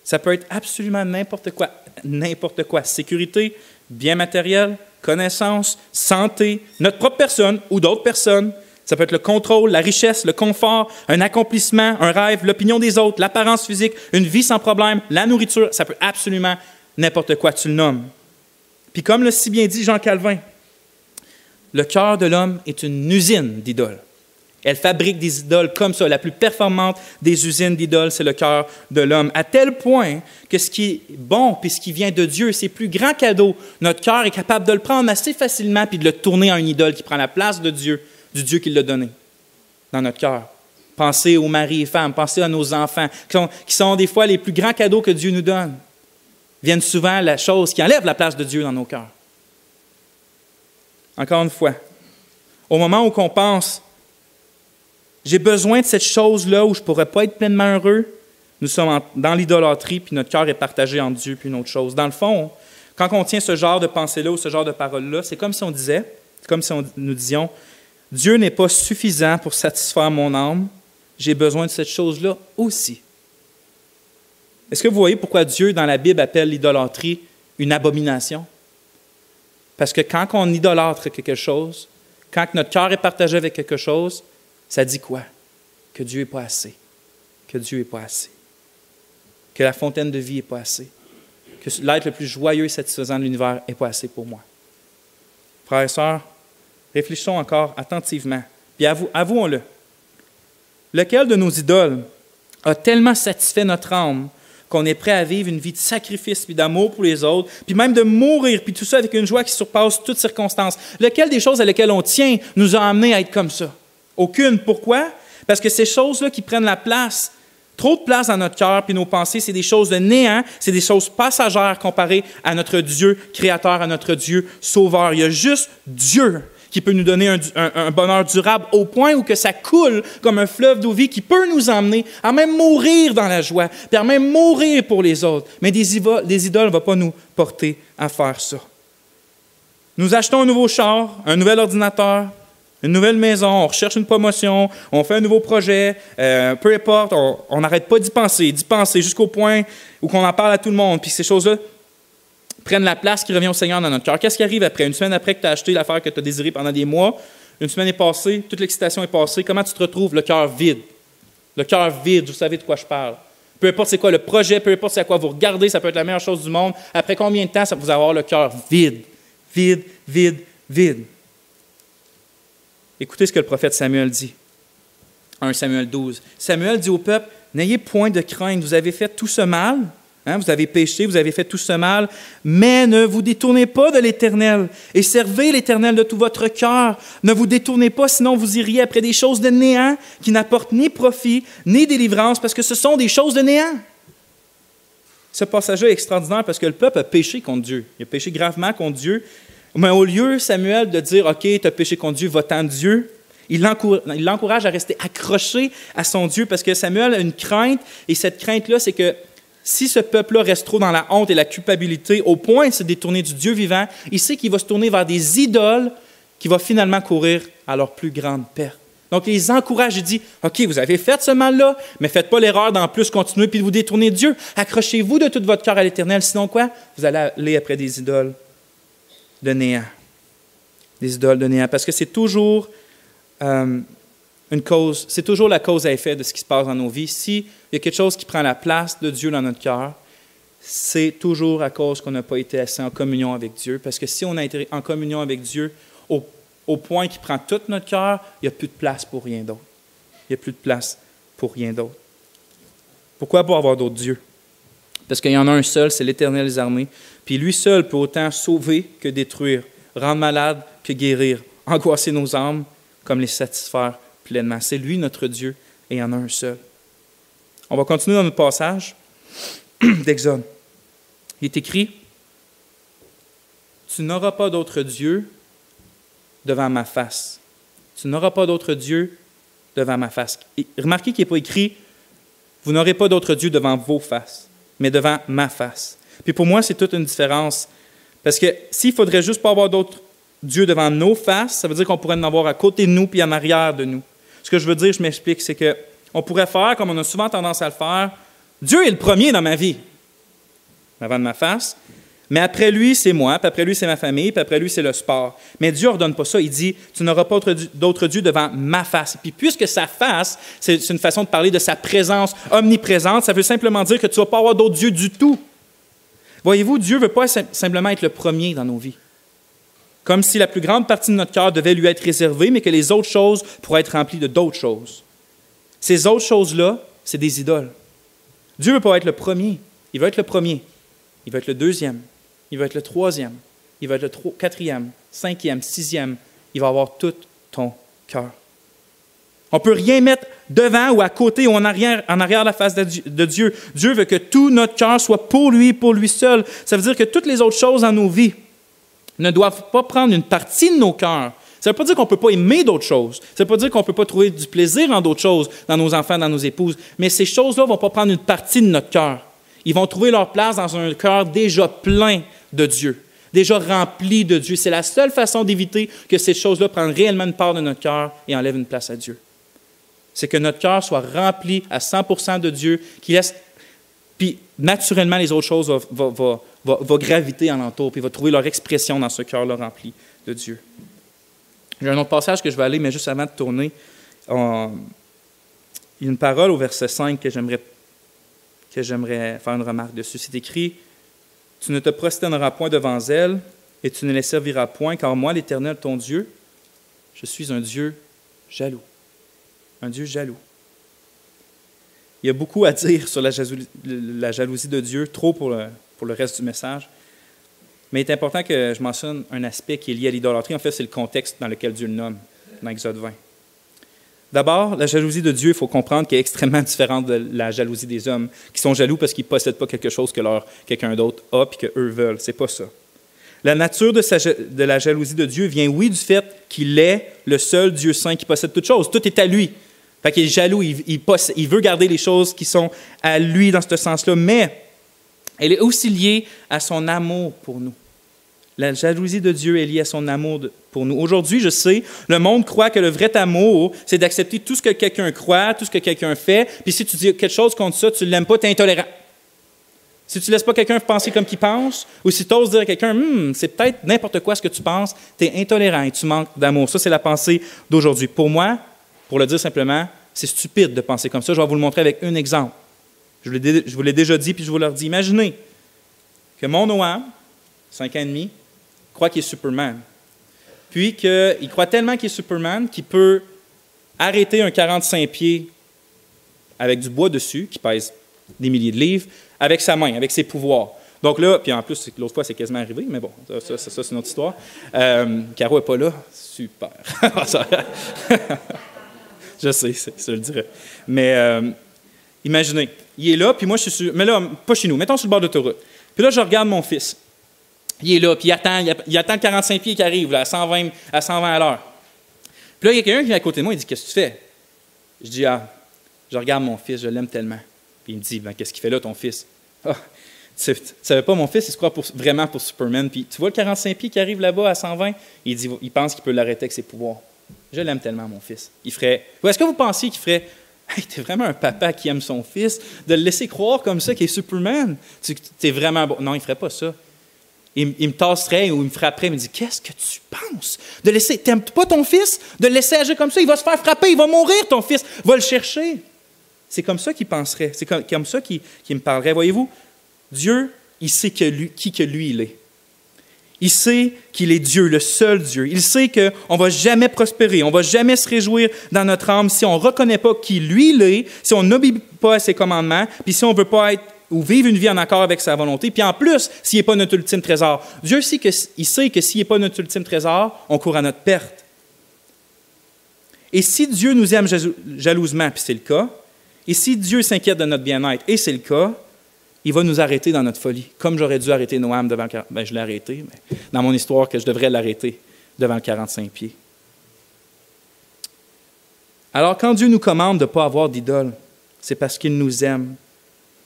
Speaker 1: Ça peut être absolument n'importe quoi. Sécurité, bien matériel, connaissance, santé, notre propre personne ou d'autres personnes. Ça peut être le contrôle, la richesse, le confort, un accomplissement, un rêve, l'opinion des autres, l'apparence physique, une vie sans problème, la nourriture. Ça peut être absolument n'importe quoi, tu le nommes. Puis comme l'a si bien dit Jean Calvin, le cœur de l'homme est une usine d'idoles. Elle fabrique des idoles comme ça. La plus performante des usines d'idoles, c'est le cœur de l'homme. À tel point que ce qui est bon puis ce qui vient de Dieu, ses plus grands cadeaux, notre cœur est capable de le prendre assez facilement puis de le tourner en une idole qui prend la place de Dieu, du Dieu qui l'a donné dans notre cœur. Pensez aux maris et femmes, pensez à nos enfants, qui sont des fois les plus grands cadeaux que Dieu nous donne. Viennent souvent la chose qui enlève la place de Dieu dans nos cœurs. Encore une fois, au moment où on pense « j'ai besoin de cette chose-là où je ne pourrais pas être pleinement heureux », nous sommes dans l'idolâtrie, puis notre cœur est partagé entre Dieu puis une autre chose. Dans le fond, quand on tient ce genre de pensée-là ou ce genre de parole-là, c'est comme si nous disions « Dieu n'est pas suffisant pour satisfaire mon âme, j'ai besoin de cette chose-là aussi. » Est-ce que vous voyez pourquoi Dieu, dans la Bible, appelle l'idolâtrie une abomination? Parce que quand on idolâtre quelque chose, quand notre cœur est partagé avec quelque chose, ça dit quoi? Que Dieu n'est pas assez. Que Dieu n'est pas assez. Que la fontaine de vie n'est pas assez. Que l'être le plus joyeux et satisfaisant de l'univers n'est pas assez pour moi. Frères et sœurs, réfléchissons encore attentivement. Puis avouons-le. Lequel de nos idoles a tellement satisfait notre âme qu'on est prêt à vivre une vie de sacrifice puis d'amour pour les autres, puis même de mourir, puis tout ça avec une joie qui surpasse toutes circonstances? Lequel des choses à lesquelles on tient nous a amenés à être comme ça? Aucune. Pourquoi? Parce que ces choses-là qui prennent la place, trop de place dans notre cœur puis nos pensées, c'est des choses de néant, c'est des choses passagères comparées à notre Dieu créateur, à notre Dieu sauveur. Il y a juste Dieu qui peut nous donner un bonheur durable au point où que ça coule comme un fleuve d'eau vie qui peut nous emmener à même mourir dans la joie, puis à même mourir pour les autres. Mais des idoles ne vont pas nous porter à faire ça. Nous achetons un nouveau char, un nouvel ordinateur, une nouvelle maison, on recherche une promotion, on fait un nouveau projet, peu importe, on n'arrête pas d'y penser jusqu'au point où on en parle à tout le monde, puis ces choses-là prennent la place qui revient au Seigneur dans notre cœur. Qu'est-ce qui arrive après? Une semaine après que tu as acheté l'affaire que tu as désirée pendant des mois, une semaine est passée, toute l'excitation est passée, comment tu te retrouves? Le cœur vide. Le cœur vide, vous savez de quoi je parle. Peu importe c'est quoi le projet, peu importe c'est à quoi vous regardez, ça peut être la meilleure chose du monde. Après combien de temps ça va vous avoir le cœur vide? Vide, vide, vide. Écoutez ce que le prophète Samuel dit. 1 Samuel 12. Samuel dit au peuple, « N'ayez point de crainte, vous avez fait tout ce mal. » Vous avez péché, vous avez fait tout ce mal, mais ne vous détournez pas de l'Éternel et servez l'Éternel de tout votre cœur. Ne vous détournez pas, sinon vous iriez après des choses de néant qui n'apportent ni profit, ni délivrance, parce que ce sont des choses de néant. Ce passage-là est extraordinaire parce que le peuple a péché contre Dieu. Il a péché gravement contre Dieu. Mais au lieu, Samuel, de dire « OK, tu as péché contre Dieu, va-t'en Dieu », il l'encourage à rester accroché à son Dieu parce que Samuel a une crainte, et cette crainte-là, c'est que si ce peuple-là reste trop dans la honte et la culpabilité au point de se détourner du Dieu vivant, il sait qu'il va se tourner vers des idoles qui vont finalement courir à leur plus grande perte. Donc, il les encourage, il dit, « OK, vous avez fait ce mal-là, mais faites pas l'erreur d'en plus continuer puis de vous détourner de Dieu. Accrochez-vous de tout votre cœur à l'Éternel, sinon quoi? Vous allez aller après des idoles de néant. » Des idoles de néant, parce que c'est toujours c'est toujours la cause à effet de ce qui se passe dans nos vies. S'il y a quelque chose qui prend la place de Dieu dans notre cœur, c'est toujours à cause qu'on n'a pas été assez en communion avec Dieu. Parce que si on a été en communion avec Dieu au point qu'il prend tout notre cœur, il n'y a plus de place pour rien d'autre. Il n'y a plus de place pour rien d'autre. Pourquoi pas avoir d'autres dieux? Parce qu'il y en a un seul, c'est l'Éternel des armées. Puis lui seul peut autant sauver que détruire, rendre malade que guérir, angoisser nos âmes comme les satisfaire pleinement. C'est lui notre Dieu et il y en a un seul. On va continuer dans notre passage d'Exode. Il est écrit, « Tu n'auras pas d'autre Dieu devant ma face. Tu n'auras pas d'autre Dieu devant ma face. » Et remarquez qu'il n'est pas écrit, « Vous n'aurez pas d'autre Dieu devant vos faces, mais devant ma face. » Puis pour moi, c'est toute une différence. Parce que s'il faudrait juste pas avoir d'autre Dieu devant nos faces, ça veut dire qu'on pourrait en avoir à côté de nous puis en arrière de nous. Ce que je veux dire, je m'explique, c'est qu'on pourrait faire, comme on a souvent tendance à le faire, Dieu est le premier dans ma vie, avant de ma face, mais après lui, c'est moi, puis après lui, c'est ma famille, puis après lui, c'est le sport. Mais Dieu ne ordonne pas ça, il dit, tu n'auras pas d'autre Dieu devant ma face. Puis puisque sa face, c'est une façon de parler de sa présence omniprésente, ça veut simplement dire que tu ne vas pas avoir d'autre Dieu du tout. Voyez-vous, Dieu ne veut pas simplement être le premier dans nos vies. Comme si la plus grande partie de notre cœur devait lui être réservée, mais que les autres choses pourraient être remplies de d'autres choses. Ces autres choses-là, c'est des idoles. Dieu ne veut pas être le premier. Il veut être le premier. Il veut être le deuxième. Il veut être le troisième. Il veut être le quatrième, cinquième, sixième. Il va avoir tout ton cœur. On ne peut rien mettre devant ou à côté ou en arrière de la face de Dieu. Dieu veut que tout notre cœur soit pour lui seul. Ça veut dire que toutes les autres choses dans nos vies ne doivent pas prendre une partie de nos cœurs. Ça ne veut pas dire qu'on ne peut pas aimer d'autres choses. Ça ne veut pas dire qu'on ne peut pas trouver du plaisir en d'autres choses, dans nos enfants, dans nos épouses. Mais ces choses-là ne vont pas prendre une partie de notre cœur. Ils vont trouver leur place dans un cœur déjà plein de Dieu, déjà rempli de Dieu. C'est la seule façon d'éviter que ces choses-là prennent réellement une part de notre cœur et enlèvent une place à Dieu. C'est que notre cœur soit rempli à 100% de Dieu, qu'il laisse. Puis naturellement, les autres choses vont graviter alentour, puis vont trouver leur expression dans ce cœur-là rempli de Dieu. J'ai un autre passage que je vais aller, mais juste avant de tourner, il y a une parole au verset 5 que j'aimerais faire une remarque dessus. C'est écrit « Tu ne te prosterneras point devant elles, et tu ne les serviras point, car moi, l'Éternel, ton Dieu, je suis un Dieu jaloux. » Un Dieu jaloux. Il y a beaucoup à dire sur la jalousie de Dieu, trop pour le reste du message. Mais il est important que je mentionne un aspect qui est lié à l'idolâtrie. En fait, c'est le contexte dans lequel Dieu le nomme, dans Exode 20. D'abord, la jalousie de Dieu, il faut comprendre qu'elle est extrêmement différente de la jalousie des hommes, qui sont jaloux parce qu'ils ne possèdent pas quelque chose que quelqu'un d'autre a et qu'eux veulent. Ce n'est pas ça. La nature de la jalousie de Dieu vient, oui, du fait qu'il est le seul Dieu saint qui possède toutes choses. Tout est à lui. Fait qu'il est jaloux, il veut garder les choses qui sont à lui dans ce sens-là, mais elle est aussi liée à son amour pour nous. La jalousie de Dieu est liée à son amour pour nous. Aujourd'hui, je sais, le monde croit que le vrai amour, c'est d'accepter tout ce que quelqu'un croit, tout ce que quelqu'un fait, puis si tu dis quelque chose contre ça, tu ne l'aimes pas, tu es intolérant. Si tu ne laisses pas quelqu'un penser comme qu'il pense, ou si tu oses dire à quelqu'un, c'est peut-être n'importe quoi ce que tu penses, tu es intolérant et tu manques d'amour. Ça, c'est la pensée d'aujourd'hui. Pour moi, pour le dire simplement, c'est stupide de penser comme ça. Je vais vous le montrer avec un exemple. Je vous l'ai déjà dit, puis je vous le redis. Imaginez que mon Noam, 5 ans et demi, croit qu'il est Superman. Puis qu'il croit tellement qu'il est Superman qu'il peut arrêter un 45 pieds avec du bois dessus, qui pèse des milliers de livres, avec sa main, avec ses pouvoirs. Donc là, puis en plus, l'autre fois, c'est quasiment arrivé, mais bon, ça c'est une autre histoire. Caro n'est pas là. Super. Je sais, je le dirais. Mais imaginez, il est là, puis moi, je suis sur... Mais là, pas chez nous, mettons sur le bord de l'autoroute. Puis là, je regarde mon fils. Il est là, puis il attend le 45 pieds qui arrive, là, à 120 à l'heure. Puis là, il y a quelqu'un qui vient à côté de moi, il dit « Qu'est-ce que tu fais? » Je dis « Ah, je regarde mon fils, je l'aime tellement. » Puis il me dit « Qu'est-ce qu'il fait là, ton fils? » Ah, tu ne savais pas, mon fils, il se croit vraiment pour Superman. Puis tu vois le 45 pieds qui arrive là-bas à 120? Il pense qu'il peut l'arrêter avec ses pouvoirs. Je l'aime tellement, mon fils. Il ferait... Ou est-ce que vous pensiez qu'il ferait... Hey, t'es vraiment un papa qui aime son fils, de le laisser croire comme ça qu'il est Superman. T'es vraiment bon. Non, il ne ferait pas ça. Il me tasserait ou il me frapperait. Il me dit, qu'est-ce que tu penses? T'aimes pas ton fils? De le laisser agir comme ça? Il va se faire frapper, il va mourir, ton fils. Va le chercher. C'est comme ça qu'il penserait. C'est comme ça qu'il me parlerait. Voyez-vous, Dieu, il sait qui lui il est. Il sait qu'il est Dieu, le seul Dieu. Il sait qu'on ne va jamais prospérer, on ne va jamais se réjouir dans notre âme si on ne reconnaît pas qui lui il est, si on n'obéit pas à ses commandements, puis si on ne veut pas être ou vivre une vie en accord avec sa volonté. Puis en plus, s'il n'est pas notre ultime trésor. Dieu sait que s'il n'est pas notre ultime trésor, on court à notre perte. Et si Dieu nous aime jalousement, puis c'est le cas, et si Dieu s'inquiète de notre bien-être, et c'est le cas, il va nous arrêter dans notre folie. Comme j'aurais dû arrêter Noam devant le... je l'ai arrêté, mais dans mon histoire, que je devrais l'arrêter devant le 45 pieds. Alors, quand Dieu nous commande de ne pas avoir d'idoles, c'est parce qu'il nous aime.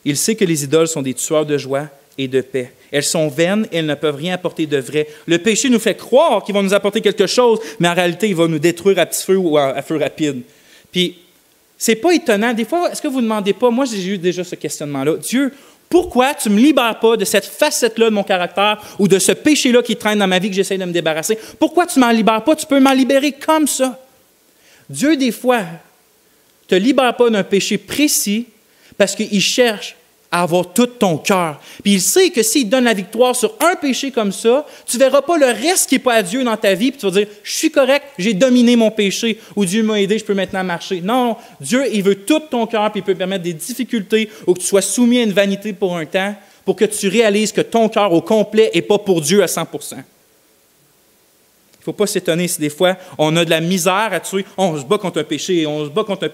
Speaker 1: Il sait que les idoles sont des tueurs de joie et de paix. Elles sont vaines et elles ne peuvent rien apporter de vrai. Le péché nous fait croire qu'il va nous apporter quelque chose, mais en réalité, il va nous détruire à petit feu ou à feu rapide. Puis, c'est pas étonnant. Des fois, est-ce que vous ne demandez pas, moi j'ai eu déjà ce questionnement-là, Dieu, pourquoi tu ne me libères pas de cette facette-là de mon caractère ou de ce péché-là qui traîne dans ma vie que j'essaie de me débarrasser? Pourquoi tu ne m'en libères pas? Tu peux m'en libérer comme ça. Dieu, des fois, ne te libère pas d'un péché précis parce qu'il cherche à avoir tout ton cœur. Puis il sait que s'il te donne la victoire sur un péché comme ça, tu ne verras pas le reste qui n'est pas à Dieu dans ta vie, puis tu vas dire, je suis correct, j'ai dominé mon péché, ou Dieu m'a aidé, je peux maintenant marcher. Non, Dieu, il veut tout ton cœur, puis il peut permettre des difficultés, ou que tu sois soumis à une vanité pour un temps, pour que tu réalises que ton cœur au complet n'est pas pour Dieu à 100%. Il ne faut pas s'étonner si des fois, on a de la misère à tuer. On se bat contre un péché, on se bat contre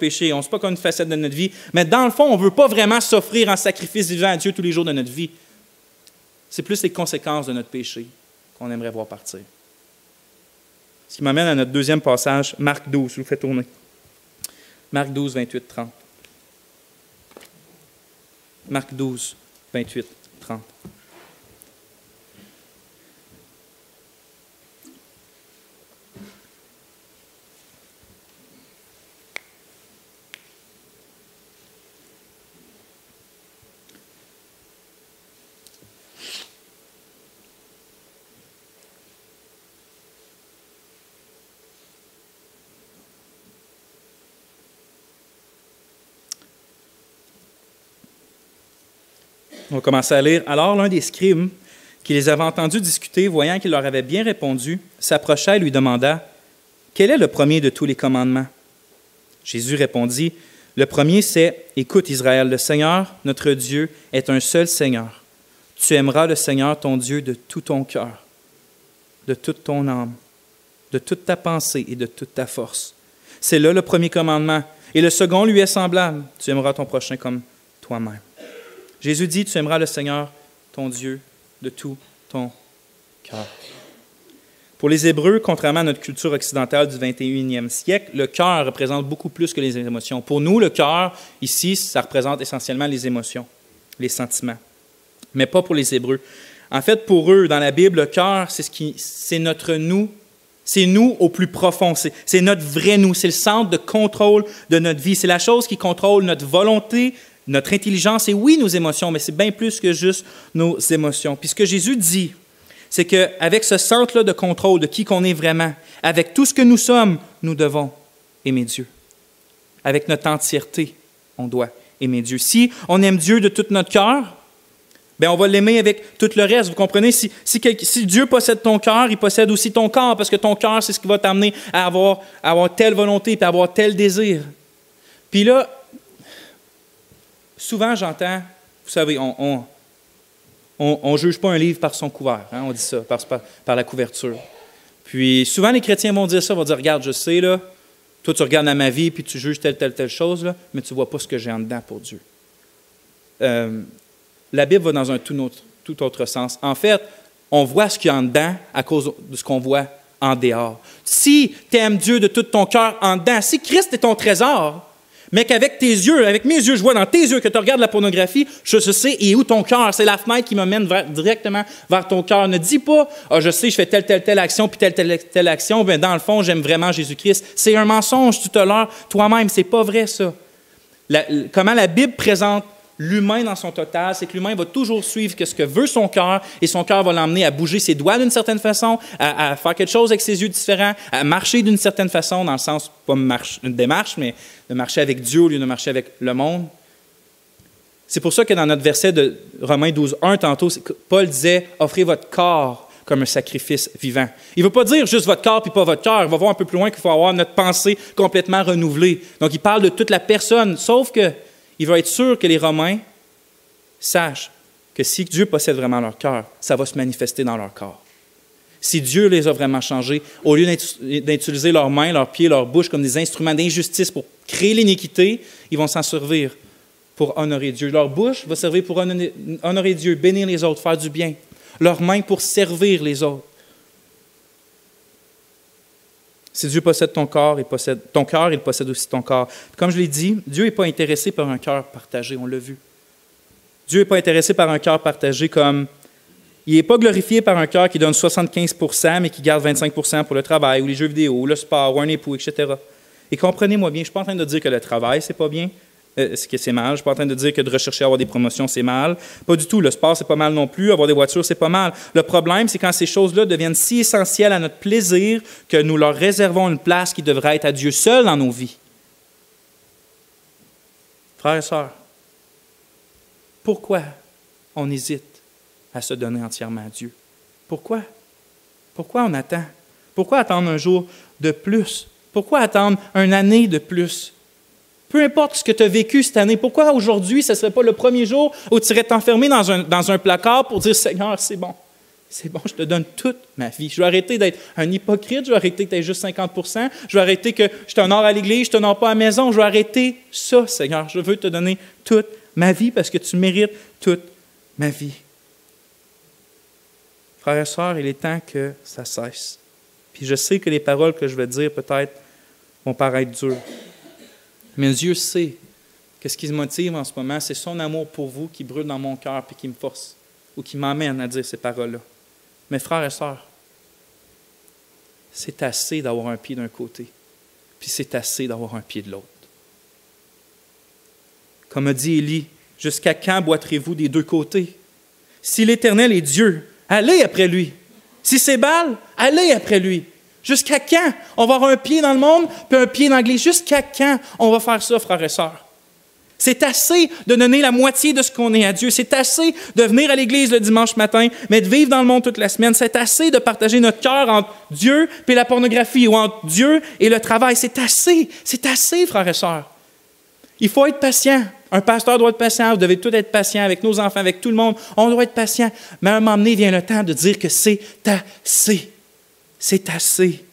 Speaker 1: une facette de notre vie. Mais dans le fond, on ne veut pas vraiment s'offrir en sacrifice vivant à Dieu tous les jours de notre vie. C'est plus les conséquences de notre péché qu'on aimerait voir partir. Ce qui m'amène à notre deuxième passage, Marc 12, je vous fais tourner. Marc 12, 28, 30. Marc 12, 28, 30. On va commencer à lire. Alors, l'un des scribes, qui les avait entendus discuter, voyant qu'il leur avait bien répondu, s'approcha et lui demanda, « Quel est le premier de tous les commandements? » Jésus répondit, « Le premier, c'est, écoute Israël, le Seigneur, notre Dieu, est un seul Seigneur. Tu aimeras le Seigneur, ton Dieu, de tout ton cœur, de toute ton âme, de toute ta pensée et de toute ta force. C'est là le premier commandement. Et le second lui est semblable. Tu aimeras ton prochain comme toi-même. » Jésus dit, « Tu aimeras le Seigneur, ton Dieu, de tout ton cœur. » Pour les Hébreux, contrairement à notre culture occidentale du 21e siècle, le cœur représente beaucoup plus que les émotions. Pour nous, le cœur, ici, ça représente essentiellement les émotions, les sentiments, mais pas pour les Hébreux. En fait, pour eux, dans la Bible, le cœur, c'est notre nous, c'est nous au plus profond, c'est notre vrai nous, c'est le centre de contrôle de notre vie, c'est la chose qui contrôle notre volonté, notre intelligence et oui, nos émotions, mais c'est bien plus que juste nos émotions. Puis ce que Jésus dit, c'est qu'avec ce centre-là de contrôle de qui qu'on est vraiment, avec tout ce que nous sommes, nous devons aimer Dieu. Avec notre entièreté, on doit aimer Dieu. Si on aime Dieu de tout notre cœur, bien, on va l'aimer avec tout le reste. Vous comprenez? Si Dieu possède ton cœur, il possède aussi ton corps, parce que ton cœur, c'est ce qui va t'amener à avoir telle volonté et à avoir tel désir. Puis là, souvent j'entends, vous savez, on ne juge pas un livre par son couvert, hein, on dit ça, par la couverture. Puis souvent les chrétiens vont dire ça, vont dire, regarde, je sais, là, toi tu regardes à ma vie puis tu juges telle chose, là, mais tu ne vois pas ce que j'ai en dedans pour Dieu. La Bible va dans un tout autre sens. En fait, on voit ce qu'il y a en dedans à cause de ce qu'on voit en dehors. Si tu aimes Dieu de tout ton cœur en dedans, si Christ est ton trésor, mais qu'avec tes yeux, avec mes yeux, je vois dans tes yeux que tu regardes la pornographie, je sais, et où ton cœur? C'est la fenêtre qui me mène directement vers ton cœur. Ne dis pas, je sais, je fais telle action, puis telle action, bien, dans le fond, j'aime vraiment Jésus-Christ. C'est un mensonge, tu te leurres toi-même, c'est pas vrai ça. Comment la Bible présente l'humain dans son total, c'est que l'humain va toujours suivre ce que veut son cœur, et son cœur va l'emmener à bouger ses doigts d'une certaine façon, à faire quelque chose avec ses yeux différents, à marcher d'une certaine façon, dans le sens, pas une démarche, mais de marcher avec Dieu au lieu de marcher avec le monde. C'est pour ça que dans notre verset de Romains 12:1, tantôt, Paul disait « Offrez votre corps comme un sacrifice vivant ». Il ne veut pas dire juste votre corps puis pas votre cœur. Il va voir un peu plus loin qu'il faut avoir notre pensée complètement renouvelée. Donc, il parle de toute la personne, sauf que il va être sûr que les Romains sachent que si Dieu possède vraiment leur cœur, ça va se manifester dans leur corps. Si Dieu les a vraiment changés, au lieu d'utiliser leurs mains, leurs pieds, leur bouche comme des instruments d'injustice pour créer l'iniquité, ils vont s'en servir pour honorer Dieu. Leur bouche va servir pour honorer Dieu, bénir les autres, faire du bien. Leurs mains pour servir les autres. Si Dieu possède ton corps, il possède aussi ton corps. Comme je l'ai dit, Dieu n'est pas intéressé par un cœur partagé, on l'a vu. Dieu n'est pas intéressé par un cœur partagé comme... Il n'est pas glorifié par un cœur qui donne 75%, mais qui garde 25% pour le travail, ou les jeux vidéo, ou le sport, ou un époux, etc. Et comprenez-moi bien, je ne suis pas en train de dire que le travail, c'est pas bien, que c'est mal. Je ne suis pas en train de dire que de rechercher à avoir des promotions, c'est mal. Pas du tout. Le sport, c'est pas mal non plus. Avoir des voitures, c'est pas mal. Le problème, c'est quand ces choses-là deviennent si essentielles à notre plaisir que nous leur réservons une place qui devrait être à Dieu seul dans nos vies. Frères et sœurs, pourquoi on hésite à se donner entièrement à Dieu? Pourquoi? Pourquoi on attend? Pourquoi attendre un jour de plus? Pourquoi attendre une année de plus? Peu importe ce que tu as vécu cette année, pourquoi aujourd'hui, ce ne serait pas le premier jour où tu irais t'enfermer dans un placard pour dire « Seigneur, c'est bon, je te donne toute ma vie. Je vais arrêter d'être un hypocrite, je vais arrêter que tu aies juste 50%, je vais arrêter que je t'honore à l'église, je ne t'honore pas à la maison, je vais arrêter ça, Seigneur. Je veux te donner toute ma vie parce que tu mérites toute ma vie. » Frères et sœurs, il est temps que ça cesse. Puis je sais que les paroles que je vais dire peut-être vont paraître dures. Mais Dieu sait que ce qui me motive en ce moment, c'est son amour pour vous qui brûle dans mon cœur et qui me force ou qui m'emmène à dire ces paroles-là. Mais frères et sœurs, c'est assez d'avoir un pied d'un côté, puis c'est assez d'avoir un pied de l'autre. Comme a dit Élie, « Jusqu'à quand boiterez-vous des deux côtés? Si l'Éternel est Dieu, allez après lui. Si c'est Baal, allez après lui. » Jusqu'à quand on va avoir un pied dans le monde puis un pied dans l'Église? Jusqu'à quand on va faire ça, frères et sœurs? C'est assez de donner la moitié de ce qu'on est à Dieu. C'est assez de venir à l'Église le dimanche matin, mais de vivre dans le monde toute la semaine. C'est assez de partager notre cœur entre Dieu et la pornographie ou entre Dieu et le travail. C'est assez, frères et sœurs. Il faut être patient. Un pasteur doit être patient. Vous devez tous être patient avec nos enfants, avec tout le monde. On doit être patient. Mais à un moment donné, vient le temps de dire que c'est assez. C'est assez.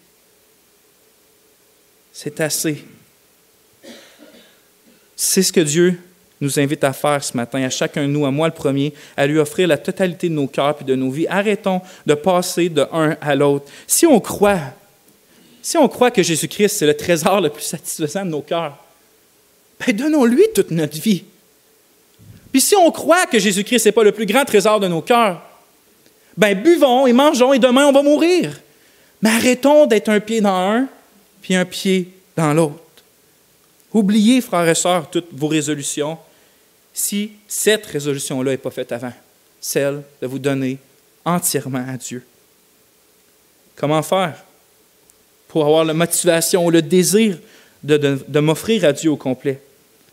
Speaker 1: C'est assez. C'est ce que Dieu nous invite à faire ce matin, à chacun de nous, à moi le premier, à lui offrir la totalité de nos cœurs et de nos vies. Arrêtons de passer de un à l'autre. Si on croit que Jésus-Christ, c'est le trésor le plus satisfaisant de nos cœurs, bien, donnons-lui toute notre vie. Puis si on croit que Jésus-Christ n'est pas le plus grand trésor de nos cœurs, bien, buvons et mangeons et demain, on va mourir. Mais arrêtons d'être un pied dans un, puis un pied dans l'autre. Oubliez, frères et sœurs, toutes vos résolutions si cette résolution-là n'est pas faite avant, celle de vous donner entièrement à Dieu. Comment faire pour avoir la motivation ou le désir de m'offrir à Dieu au complet?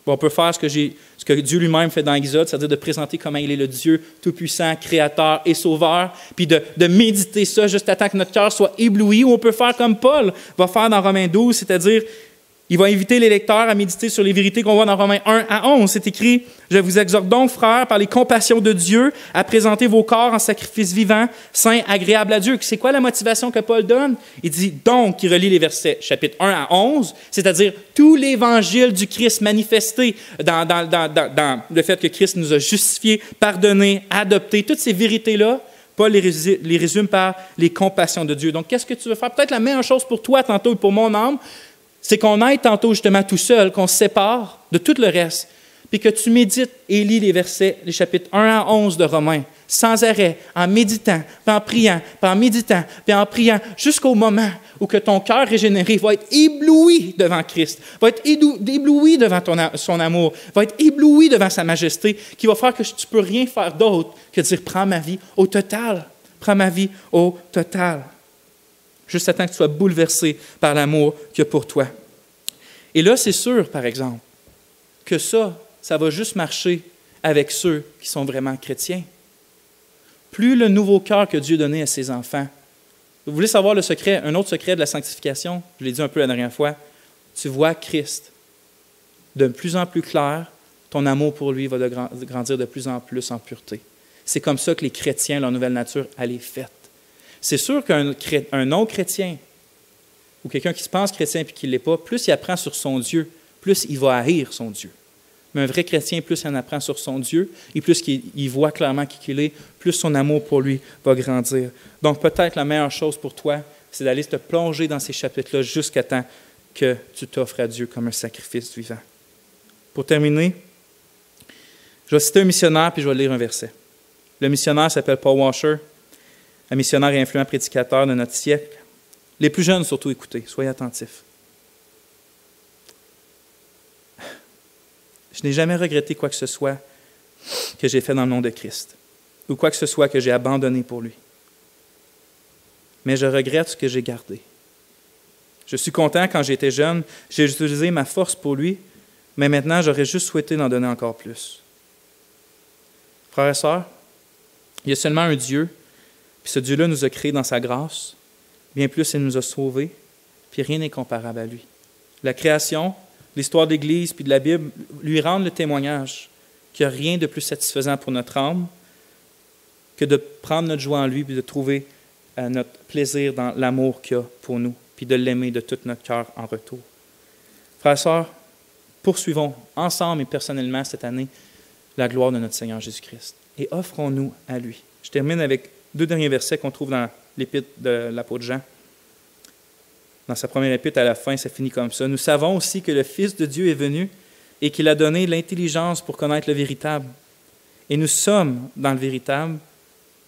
Speaker 1: Bon, on peut faire ce que Dieu lui-même fait dans Exode, c'est-à-dire de présenter comment il est le Dieu tout-puissant, créateur et sauveur, puis de méditer ça juste à temps que notre cœur soit ébloui, ou on peut faire comme Paul va faire dans Romains 12, c'est-à-dire il va inviter les lecteurs à méditer sur les vérités qu'on voit dans Romains 1 à 11. C'est écrit « Je vous exhorte donc, frères, par les compassions de Dieu, à présenter vos corps en sacrifice vivant, saint, agréable à Dieu. » C'est quoi la motivation que Paul donne? Il dit donc, il relie les versets chapitre 1 à 11, c'est-à-dire tout l'évangile du Christ manifesté dans le fait que Christ nous a justifiés, pardonnés, adoptés. Toutes ces vérités-là, Paul les résume par les compassions de Dieu. Donc, qu'est-ce que tu veux faire? Peut-être la meilleure chose pour toi tantôt et pour mon âme, c'est qu'on aille tantôt justement tout seul, qu'on se sépare de tout le reste, puis que tu médites et lis les versets, les chapitres 1 à 11 de Romains, sans arrêt, en méditant, puis en priant, puis en méditant, puis en priant, jusqu'au moment où que ton cœur régénéré va être ébloui devant Christ, va être ébloui devant son amour, va être ébloui devant sa majesté, qui va faire que tu ne peux rien faire d'autre que de dire « Prends ma vie au total, prends ma vie au total ». Juste à temps que tu sois bouleversé par l'amour qu'il y a pour toi. Et là, c'est sûr, par exemple, que ça va juste marcher avec ceux qui sont vraiment chrétiens. Plus le nouveau cœur que Dieu a donné à ses enfants. Vous voulez savoir le secret, un autre secret de la sanctification? Je l'ai dit un peu la dernière fois. Tu vois Christ de plus en plus clair, ton amour pour lui va grandir de plus en plus en pureté. C'est comme ça que les chrétiens, leur nouvelle nature, elle est faite. C'est sûr qu'un non-chrétien ou quelqu'un qui se pense chrétien et qui ne l'est pas, plus il apprend sur son Dieu, plus il va haïr son Dieu. Mais un vrai chrétien, plus il en apprend sur son Dieu et plus il voit clairement qui il est, plus son amour pour lui va grandir. Donc peut-être la meilleure chose pour toi, c'est d'aller te plonger dans ces chapitres-là jusqu'à temps que tu t'offres à Dieu comme un sacrifice vivant. Pour terminer, je vais citer un missionnaire puis je vais lire un verset. Le missionnaire s'appelle Paul Washer. Un missionnaire et influent prédicateur de notre siècle. Les plus jeunes, surtout, écoutez, soyez attentifs. Je n'ai jamais regretté quoi que ce soit que j'ai fait dans le nom de Christ, ou quoi que ce soit que j'ai abandonné pour lui. Mais je regrette ce que j'ai gardé. Je suis content quand j'étais jeune, j'ai utilisé ma force pour lui, mais maintenant, j'aurais juste souhaité en donner encore plus. Frères et sœurs, il y a seulement un Dieu. Puis ce Dieu-là nous a créés dans sa grâce, bien plus il nous a sauvés, puis rien n'est comparable à lui. La création, l'histoire de l'Église puis de la Bible lui rendent le témoignage qu'il n'y a rien de plus satisfaisant pour notre âme que de prendre notre joie en lui puis de trouver notre plaisir dans l'amour qu'il a pour nous, puis de l'aimer de tout notre cœur en retour. Frères et sœurs, poursuivons ensemble et personnellement cette année la gloire de notre Seigneur Jésus-Christ et offrons-nous à lui. Je termine avec 2 derniers versets qu'on trouve dans l'épître de l'apôtre Jean. Dans sa première épître, à la fin, ça finit comme ça. « Nous savons aussi que le Fils de Dieu est venu et qu'il a donné l'intelligence pour connaître le véritable. Et nous sommes dans le véritable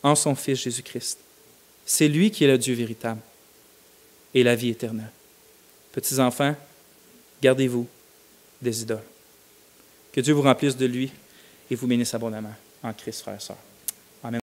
Speaker 1: en son Fils Jésus-Christ. C'est lui qui est le Dieu véritable et la vie éternelle. Petits enfants, gardez-vous des idoles. Que Dieu vous remplisse de lui et vous bénisse abondamment en Christ, frères et sœurs.